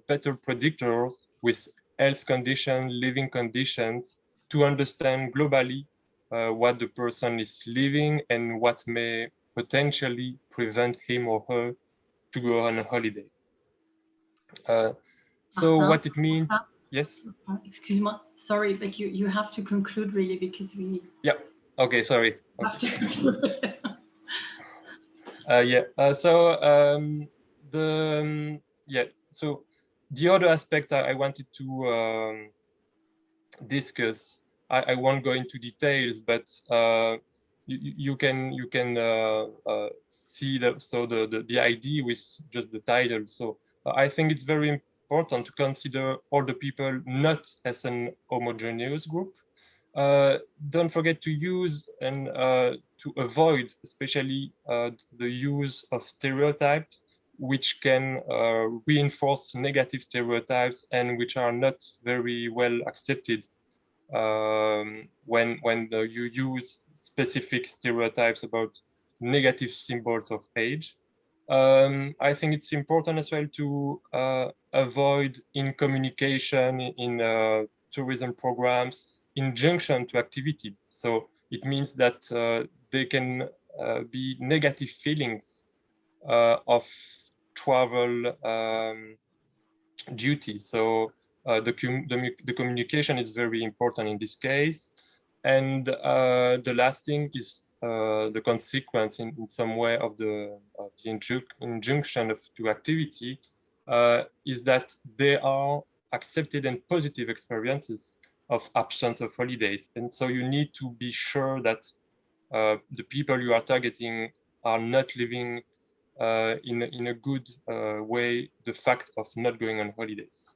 better predictors with health conditions, living conditions, to understand globally what the person is living and what may potentially prevent him or her to go on a holiday. So what it means, yes? Excuse me, sorry, but you have to conclude really, because we... Yeah, okay, sorry. Have to conclude. So the other aspect I wanted to discuss, I won't go into details, but you can see the idea with just the title. So I think it's very important to consider all the people not as an homogeneous group. Don't forget to use and to avoid, especially the use of stereotypes, which can reinforce negative stereotypes and which are not very well accepted when you use specific stereotypes about negative symbols of age. I think it's important as well to avoid incommunication in tourism programs, injunction to activity. So it means that there can be negative feelings of travel duty. So the communication is very important in this case. And the last thing is the consequence in some way of the injunction to activity is that there are accepted and positive experiences of absence of holidays. And so you need to be sure that the people you are targeting are not living in a good way the fact of not going on holidays.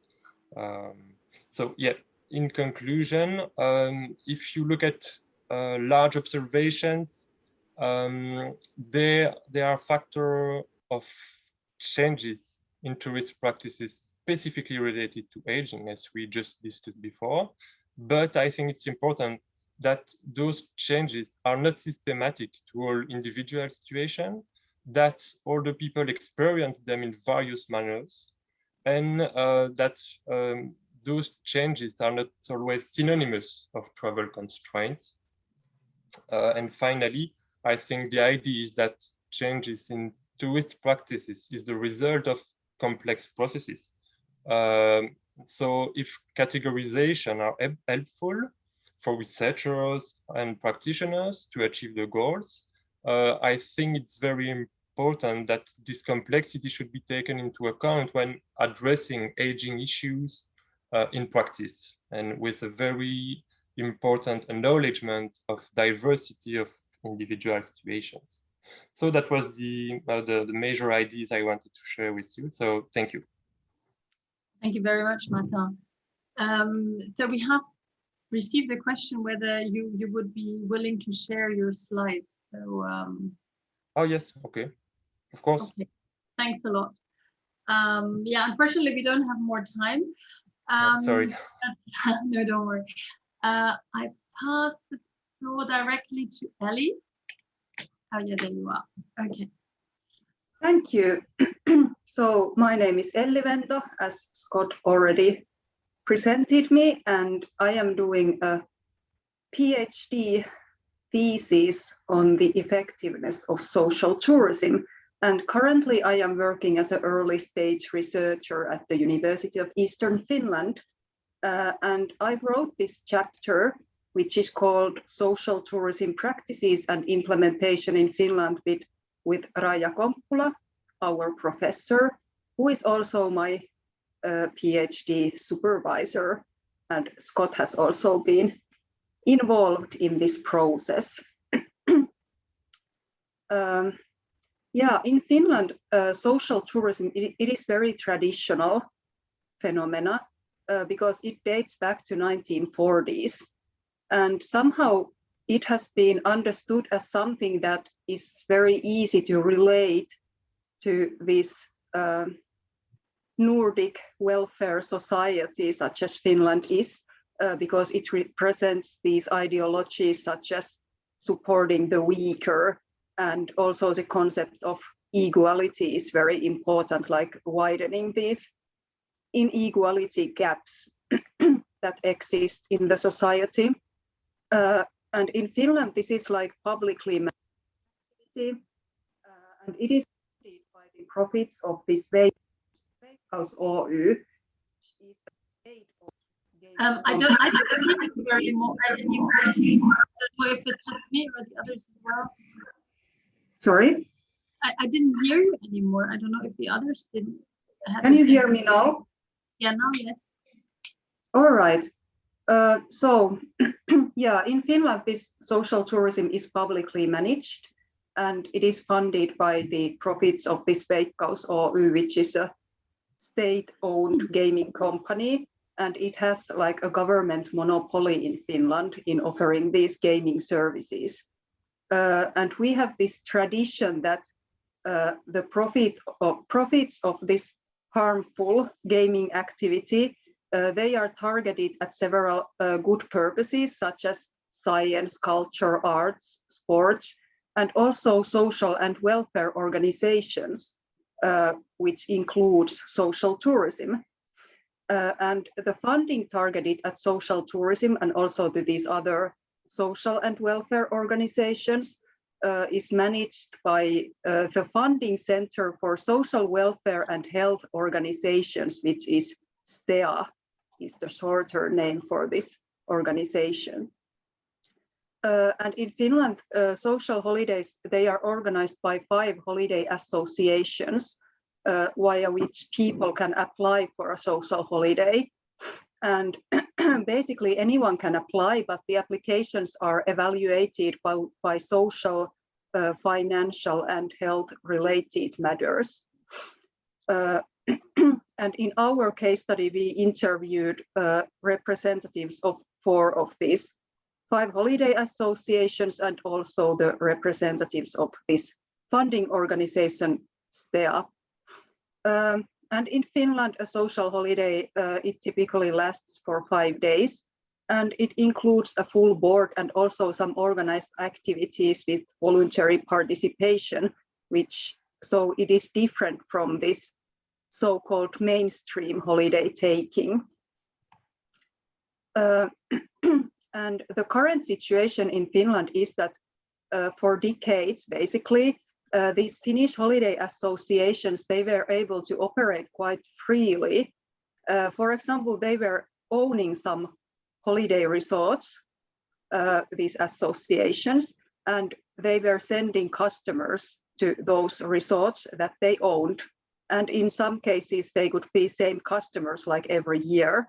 So yeah, in conclusion, if you look at large observations, there are factors of changes in tourist practices specifically related to aging, as we just discussed before. But I think it's important that those changes are not systematic to all individual situations, that older people experience them in various manners, and that those changes are not always synonymous of travel constraints. And finally, I think the idea is that changes in tourist practices is the result of complex processes. So if categorization are helpful for researchers and practitioners to achieve the goals, I think it's very important that this complexity should be taken into account when addressing aging issues in practice, and with a very important acknowledgement of diversity of individual situations. So that was the major ideas I wanted to share with you. So thank you. Thank you very much, Martin. So we have received the question whether you would be willing to share your slides. So oh yes, okay, of course. Okay, thanks a lot. Yeah, unfortunately we don't have more time. Sorry. No, don't worry. I pass the floor directly to Ellie. Oh yeah, there you are. Okay. Thank you. So my name is Elli Vento, as Scott already presented me, and I am doing a PhD thesis on the effectiveness of social tourism. And currently I am working as an early stage researcher at the University of Eastern Finland. And I wrote this chapter, which is called Social Tourism Practices and Implementation in Finland with Raija Komppula, our professor, who is also my PhD supervisor. And Scott has also been involved in this process. Yeah, in Finland, social tourism, it is very traditional phenomena because it dates back to 1940s. And somehow it has been understood as something that is very easy to relate to this Nordic welfare society, such as Finland is, because it represents these ideologies such as supporting the weaker, and also the concept of equality is very important, like widening these inequality gaps that exist in the society. And in Finland, this is like publicly managed, and it is funded by the profits of this Veikkaus Oy, which is a state-owned gaming I don't hear you very much. I don't know if it's just me or the others as well. Sorry? I didn't hear you anymore. I don't know if the others didn't. Can you hear me now? Yeah, now yes. All right. So yeah, in Finland, this social tourism is publicly managed, and it is funded by the profits of this Veikkaus Oy, which is a state-owned gaming company, and it has like a government monopoly in Finland in offering these gaming services. And we have this tradition that the profits of this harmful gaming activity, they are targeted at several good purposes, such as science, culture, arts, sports, and also social and welfare organizations. which includes social tourism. And the funding targeted at social tourism and also to these other social and welfare organizations is managed by the Funding Center for Social Welfare and Health Organizations, which is STEA, is the shorter name for this organization. And in Finland, social holidays, they are organized by 5 holiday associations via which people can apply for a social holiday. And basically anyone can apply, but the applications are evaluated by social, financial and health related matters. And in our case study, we interviewed representatives of 4 of these 5 holiday associations and also the representatives of this funding organization, STEA. And in Finland, a social holiday, it typically lasts for 5 days, and it includes a full board and also some organized activities with voluntary participation, so it is different from this so-called mainstream holiday taking. And the current situation in Finland is that for decades, basically, these Finnish holiday associations, they were able to operate quite freely. For example, they were owning some holiday resorts, these associations, and they were sending customers to those resorts that they owned. And in some cases, they could be same customers like every year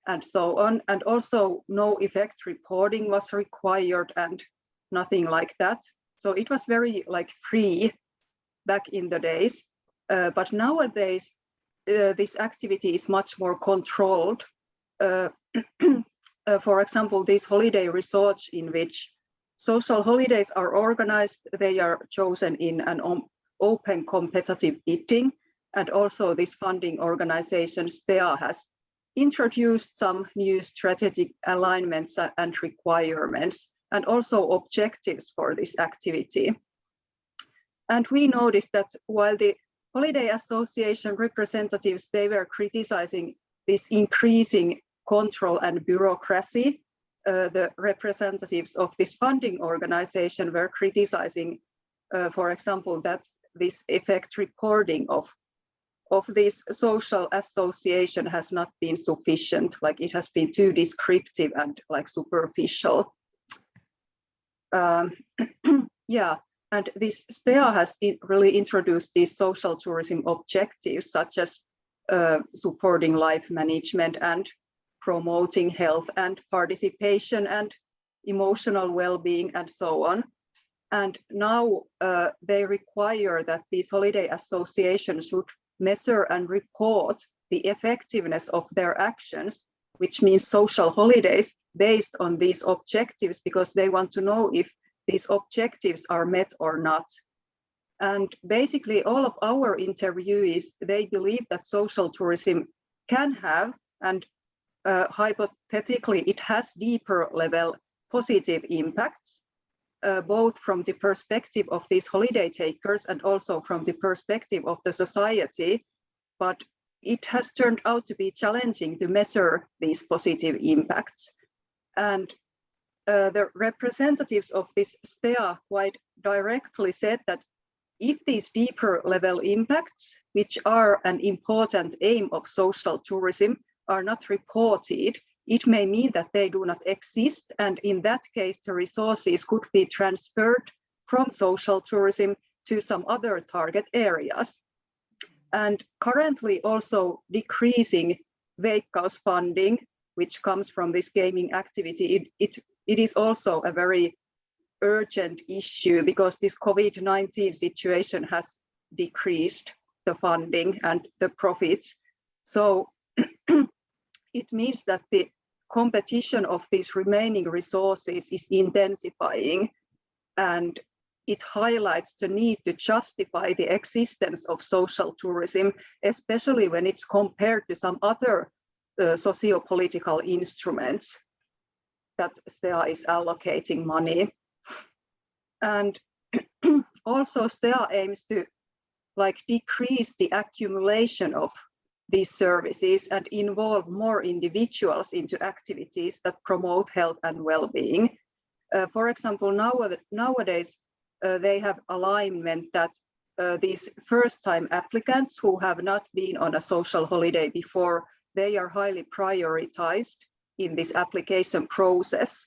and so on. And also no effect reporting was required and nothing like that. So it was very like free back in the days. But nowadays, this activity is much more controlled. For example, these holiday resorts in which social holidays are organized, they are chosen in an open competitive bidding. And also this funding organization, STEA, has introduced some new strategic alignments and requirements, and also objectives for this activity. And we noticed that while the holiday association representatives, they were criticizing this increasing control and bureaucracy, the representatives of this funding organization were criticizing, for example, that this effect reporting of this social association has not been sufficient, like it has been too descriptive and like superficial. Yeah, and this STEA has really introduced these social tourism objectives, such as supporting life management and promoting health and participation and emotional well-being and so on. And now they require that these holiday associations should measure and report the effectiveness of their actions, which means social holidays, based on these objectives, because they want to know if these objectives are met or not. And basically all of our interviewees, they believe that social tourism can have, and hypothetically it has deeper level positive impacts, both from the perspective of these holiday takers and also from the perspective of the society. But it has turned out to be challenging to measure these positive impacts. And the representatives of this STEA quite directly said that if these deeper level impacts, which are an important aim of social tourism, are not reported, it may mean that they do not exist, and in that case, the resources could be transferred from social tourism to some other target areas. And currently also decreasing Veikkaus funding, which comes from this gaming activity, it is also a very urgent issue because this COVID-19 situation has decreased the funding and the profits. So it means that the competition of these remaining resources is intensifying, and it highlights the need to justify the existence of social tourism, especially when it's compared to some other socio-political instruments that STEA is allocating money. And also STEA aims to like decrease the accumulation of these services and involve more individuals into activities that promote health and well-being. For example, nowadays they have alignment that these first-time applicants who have not been on a social holiday before, they are highly prioritized in this application process.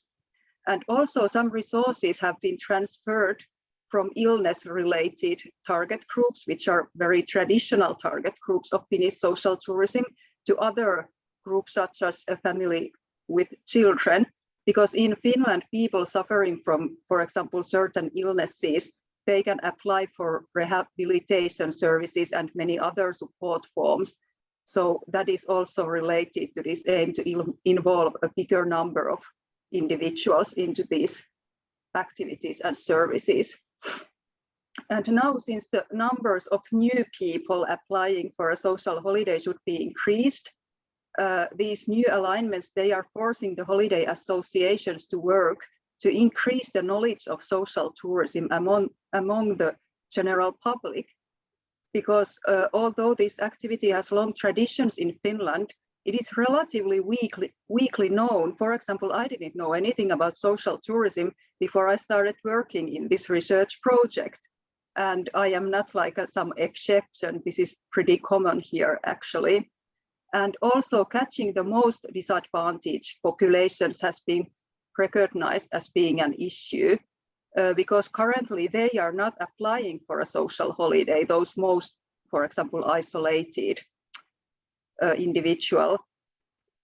And also some resources have been transferred from illness-related target groups, which are very traditional target groups of Finnish social tourism, to other groups such as a family with children. Because in Finland, people suffering from, for example, certain illnesses, they can apply for rehabilitation services and many other support forms. So that is also related to this aim to involve a bigger number of individuals into these activities and services. And now, since the numbers of new people applying for a social holiday should be increased, these new alignments, they are forcing the holiday associations to work to increase the knowledge of social tourism among the general public. Because although this activity has long traditions in Finland, it is relatively weakly known. For example, I didn't know anything about social tourism before I started working in this research project. And I am not like some exception. This is pretty common here, actually. And also catching the most disadvantaged populations has been recognized as being an issue because currently they are not applying for a social holiday, those most, for example, isolated individual.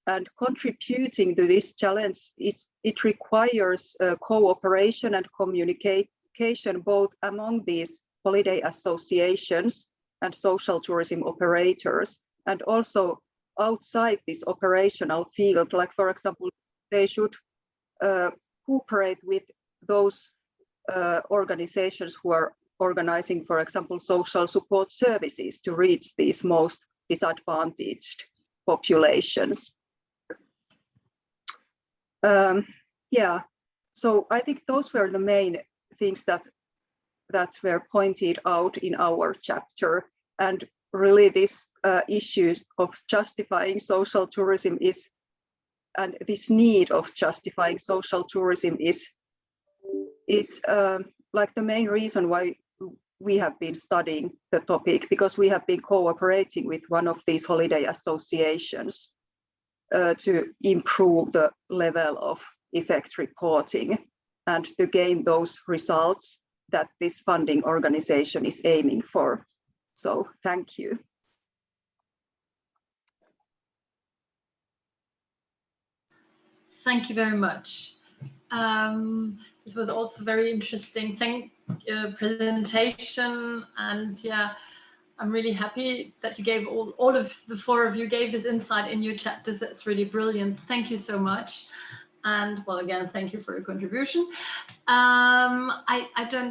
And contributing to this challenge, it requires cooperation and communication both among these holiday associations and social tourism operators, and also outside this operational field. Like, for example, they should cooperate with those organizations who are organizing, for example, social support services to reach these most disadvantaged populations. Yeah, so I think those were the main things that were pointed out in our chapter. And really this issue of justifying social tourism is, and this need of justifying social tourism is like the main reason why we have been studying the topic, because we have been cooperating with one of these holiday associations to improve the level of effect reporting and to gain those results that this funding organization is aiming for. So thank you. Thank you very much. This was also very interesting presentation, and yeah, I'm really happy that you gave all of the four of you gave this insight in your chapters. That's really brilliant. Thank you so much. And well, again, thank you for your contribution.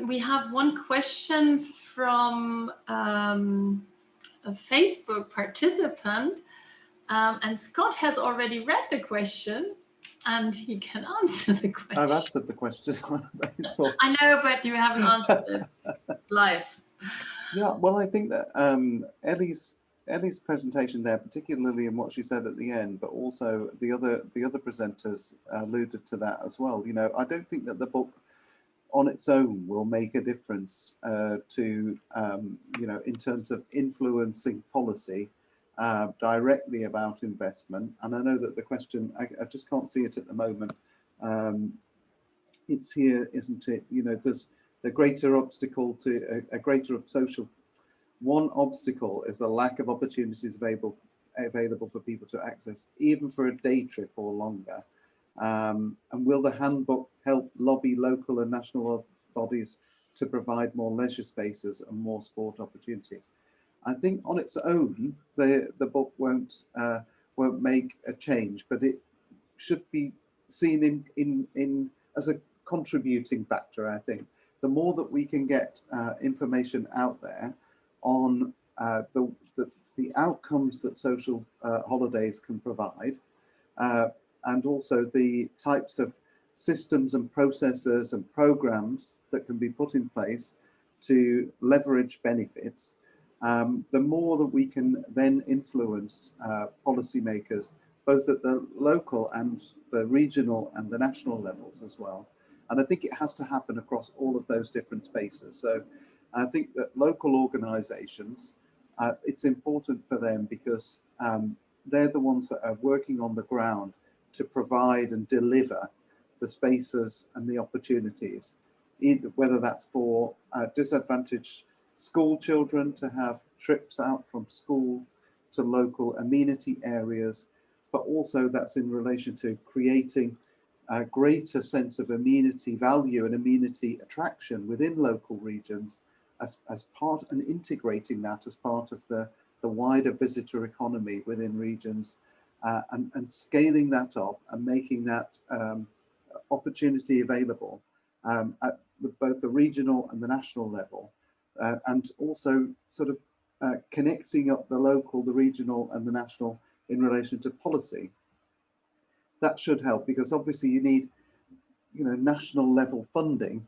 We have one question from a Facebook participant, and Scott has already read the question and he can answer the question. I've answered the question on Facebook. I know, but you haven't answered it live. Yeah, well, I think that Ellie's presentation there, particularly in what she said at the end, but also the other presenters alluded to that as well. You know, I don't think that the book on its own will make a difference to you know, in terms of influencing policy directly about investment. And I know that the question, I just can't see it at the moment. It's here, isn't it? You know, there's the greater obstacle to a greater social. One obstacle is the lack of opportunities available for people to access, even for a day trip or longer. And will the handbook help lobby local and national bodies to provide more leisure spaces and more sport opportunities? I think on its own, the book won't make a change, but it should be seen in as a contributing factor. I think the more that we can get information out there on the outcomes that social holidays can provide, and also the types of systems and processes and programs that can be put in place to leverage benefits, the more that we can then influence policymakers, both at the local and the regional and the national levels as well. And I think it has to happen across all of those different spaces. So I think that local organizations, it's important for them because they're the ones that are working on the ground to provide and deliver the spaces and the opportunities, whether that's for disadvantaged school children to have trips out from school to local amenity areas, but also that's in relation to creating a greater sense of amenity value and amenity attraction within local regions as part, and integrating that as part of the wider visitor economy within regions, and scaling that up and making that opportunity available at both the regional and the national level, and also sort of connecting up the local, the regional and the national in relation to policy. That should help, because obviously you need, national level funding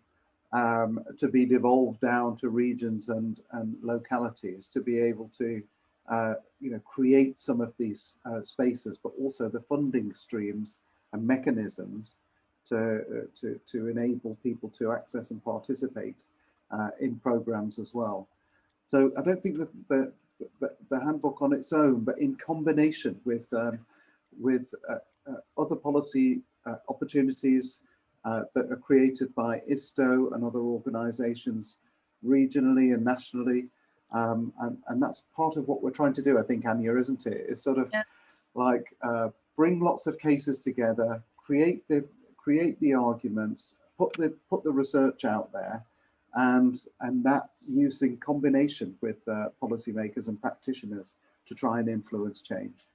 to be devolved down to regions and localities to be able to create some of these spaces, but also the funding streams and mechanisms to enable people to access and participate in programs as well. So I don't think that the handbook on its own, but in combination with other policy opportunities that are created by ISTO and other organizations regionally and nationally. And that's part of what we're trying to do, I think, Anya, isn't it? Is sort of like bring lots of cases together, create the arguments, put the research out there, and that using combination with policymakers and practitioners to try and influence change.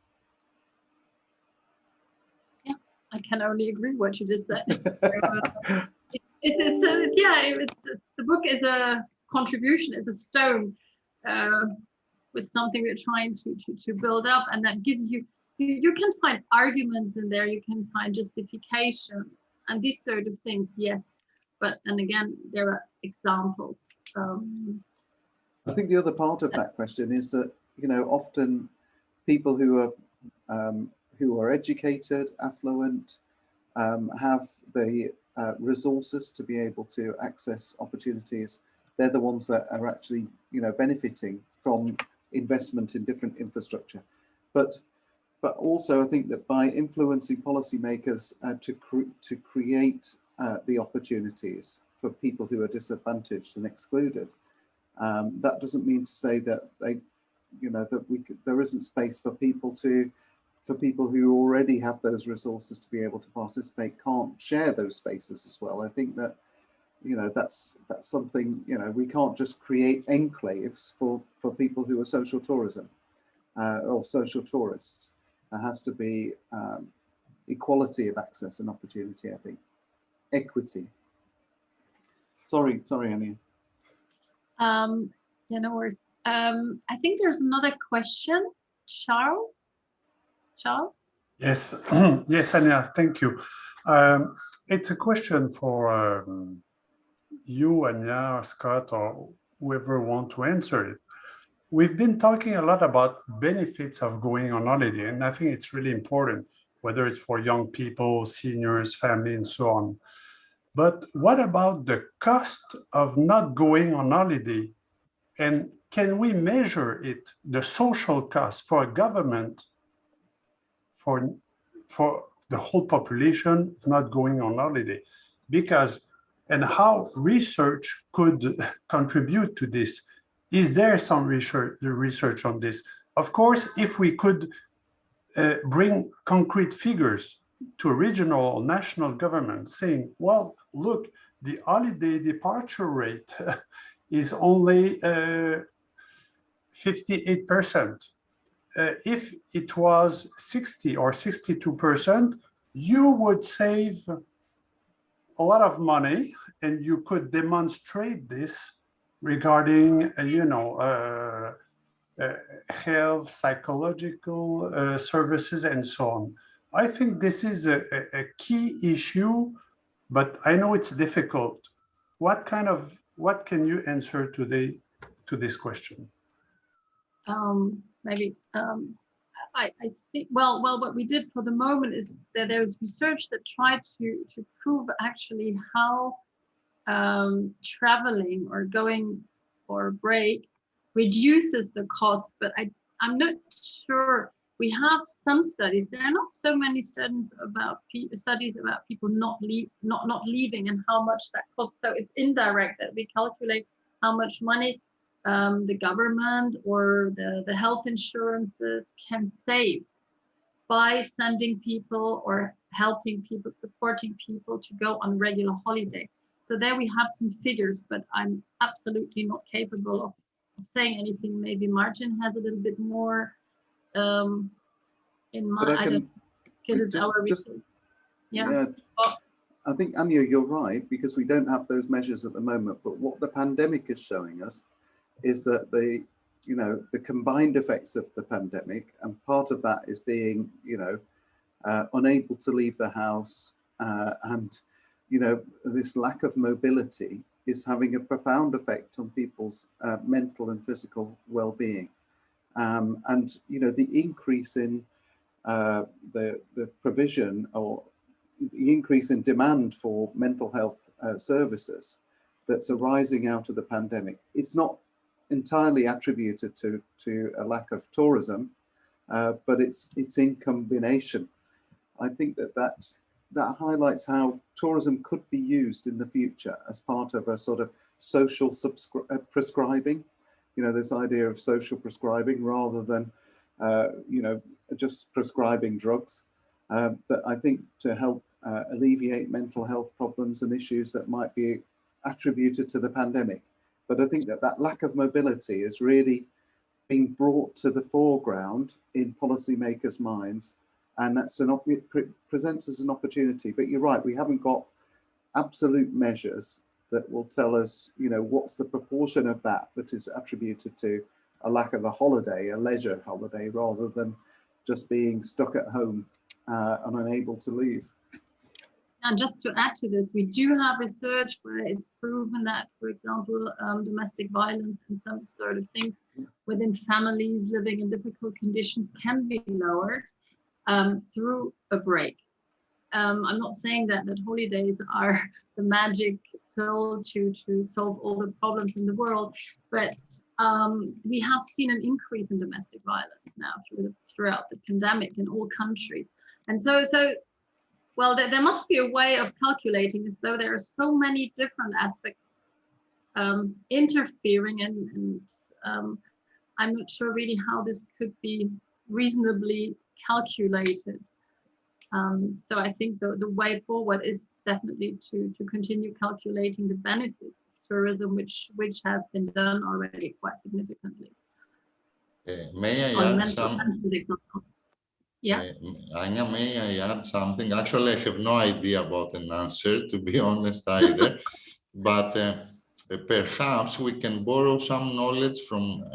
Yeah, I can only agree what you just said. The book is a contribution, it's a stone with something we're trying to build up, and that gives you can find arguments in there, you can find justifications and these sort of things, yes, but and again there are examples. I think the other part of that question is that often people who are educated, affluent, have the resources to be able to access opportunities. They're the ones that are actually benefiting from investment in different infrastructure. But also I think that by influencing policymakers to create the opportunities for people who are disadvantaged and excluded, that doesn't mean to say that there isn't space for people who already have those resources to be able to participate, can't share those spaces as well. I think that that's something, we can't just create enclaves for people who are social tourism or social tourists. There has to be equality of access and opportunity, I think. Equity. Sorry, Anya. Yeah, no worries. I think there's another question. Charles? Yes, yes, Anya, thank you. It's a question for you, Anya, or Scott, or whoever want to answer it. We've been talking a lot about benefits of going on holiday, and I think it's really important, whether it's for young people, seniors, family, and so on. But what about the cost of not going on holiday? And can we measure it, the social cost for a government, for the whole population not going on holiday? Because, and how research could contribute to this? Is there some research on this? Of course, if we could bring concrete figures to regional or national government saying, well, look, the holiday departure rate is only 58%. If it was 60 or 62%, you would save a lot of money, and you could demonstrate this regarding, health, psychological services, and so on. I think this is a key issue, but I know it's difficult. What can you answer today to this question? maybe I think, well, what we did for the moment is that there's research that tried to prove actually how traveling or going for a break reduces the cost, but I'm not sure. We have some studies. There are not so many studies about people not leaving and how much that costs. So it's indirect that we calculate how much money the government or the health insurances can save by sending people or helping people, supporting people to go on regular holiday. So there we have some figures, but I'm absolutely not capable of saying anything. Maybe Martin has a little bit more in mind, because it's our research. Yeah. I think, Anya, you're right, because we don't have those measures at the moment. But what the pandemic is showing us is that the combined effects of the pandemic, and part of that is being, unable to leave the house, and this lack of mobility is having a profound effect on people's mental and physical well-being. And the increase in the provision, or the increase in demand for mental health services that's arising out of the pandemic, it's not entirely attributed to a lack of tourism, but it's in combination. I think that highlights how tourism could be used in the future as part of a sort of social prescribing. This idea of social prescribing rather than just prescribing drugs, that I think to help alleviate mental health problems and issues that might be attributed to the pandemic. But I think that lack of mobility is really being brought to the foreground in policymakers' minds, and it presents as an opportunity. But you're right, we haven't got absolute measures that will tell us, what's the proportion of that is attributed to a lack of a holiday, a leisure holiday, rather than just being stuck at home and unable to leave. And just to add to this, we do have research where it's proven that, for example, domestic violence and some sort of things within families living in difficult conditions can be lowered through a break. I'm not saying that holidays are the magic pill to solve all the problems in the world, but we have seen an increase in domestic violence now throughout the pandemic in all countries. And so well, there must be a way of calculating, as though there are so many different aspects interfering, and I'm not sure really how this could be reasonably calculated. So I think the way forward is definitely to continue calculating the benefits of tourism, which has been done already quite significantly. May I add something? Yeah. Anya, may I add something? Actually, I have no idea about an answer, to be honest, either. But perhaps we can borrow some knowledge from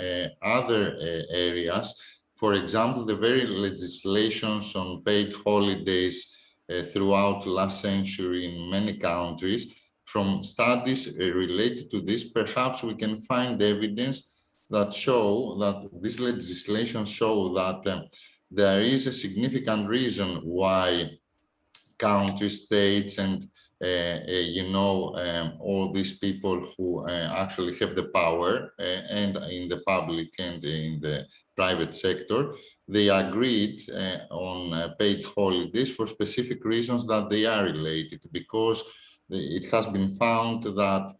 other areas. For example, the very legislations on paid holidays throughout last century in many countries. From studies related to this, perhaps we can find evidence that show that this legislation show that there is a significant reason why countries, states, and all these people who actually have the power and in the public and in the private sector, they agreed on paid holidays for specific reasons that they are related, because it has been found that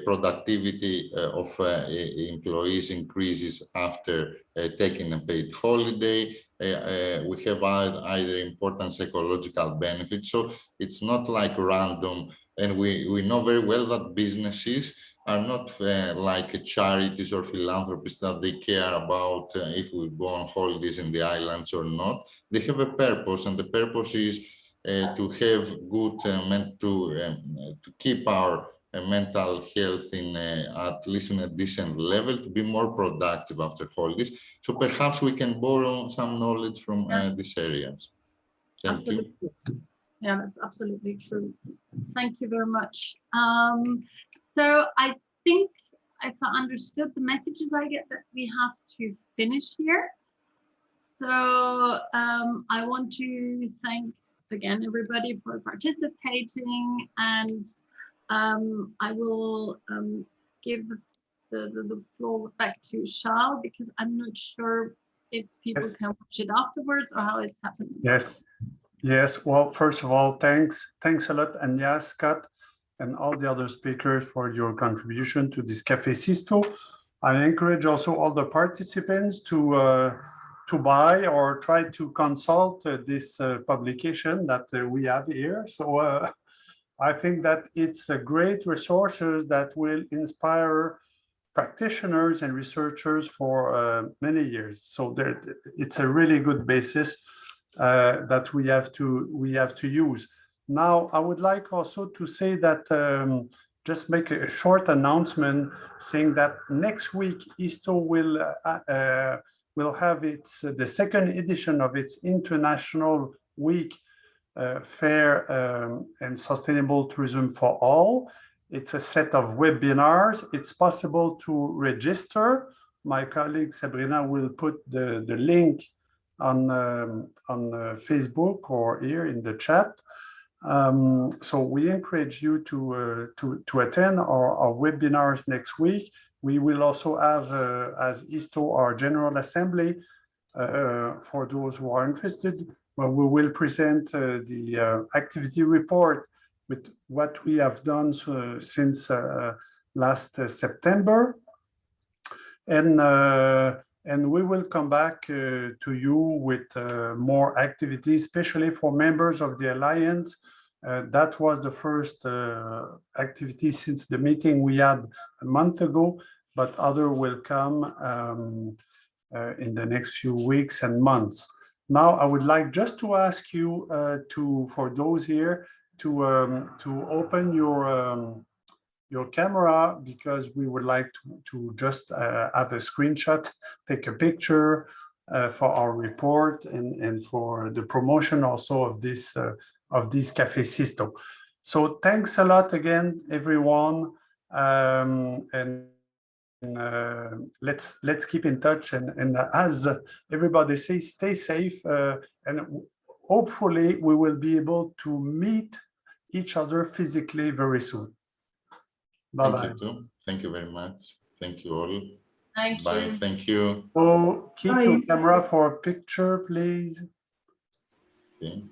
productivity of employees increases after taking a paid holiday. We have either important psychological benefits, so it's not like random. And we know very well that businesses are not like charities or philanthropists that they care about if we go on holidays in the islands or not. They have a purpose, and the purpose is to have good to keep our mental health in at least in a decent level, to be more productive after holidays. So perhaps we can borrow some knowledge from these areas. Thank you. Yeah, that's absolutely true. Thank you very much. So I think if I understood the messages I get, that we have to finish here. So I want to thank again everybody for participating, and I will give the floor back to Charles, because I'm not sure if people Yes. can watch it afterwards or how it's happening. Yes. Yes. Well, first of all, thanks a lot, Anya, Scott, and all the other speakers for your contribution to this CafecISTO. I encourage also all the participants to buy or try to consult this publication that we have here. So I think that it's a great resources that will inspire practitioners and researchers for many years. So it's a really good basis that we have to use. Now, I would like also to say that just make a short announcement saying that next week ISTO will have the second edition of its International Week Fair and Sustainable Tourism for All. It's a set of webinars. It's possible to register. My colleague Sabrina will put the link on Facebook or here in the chat. So we encourage you to attend our webinars next week. We will also have, as ISTO, our General Assembly for those who are interested, where we will present the activity report with what we have done since last September. And we will come back to you with more activities, especially for members of the Alliance. That was the first activity since the meeting we had a month ago, but other will come in the next few weeks and months. Now, I would like just to ask you for those here to open your camera, because we would like to just have a screenshot, take a picture for our report and for the promotion also of this CafecISTO. So thanks a lot again, everyone, and let's keep in touch, and as everybody says, stay safe, and hopefully we will be able to meet each other physically very soon. Bye-bye. Thank you too. Thank you very much. Thank you all. Thank Bye. you. Thank you. So keep Bye. your camera for a picture, please. Okay.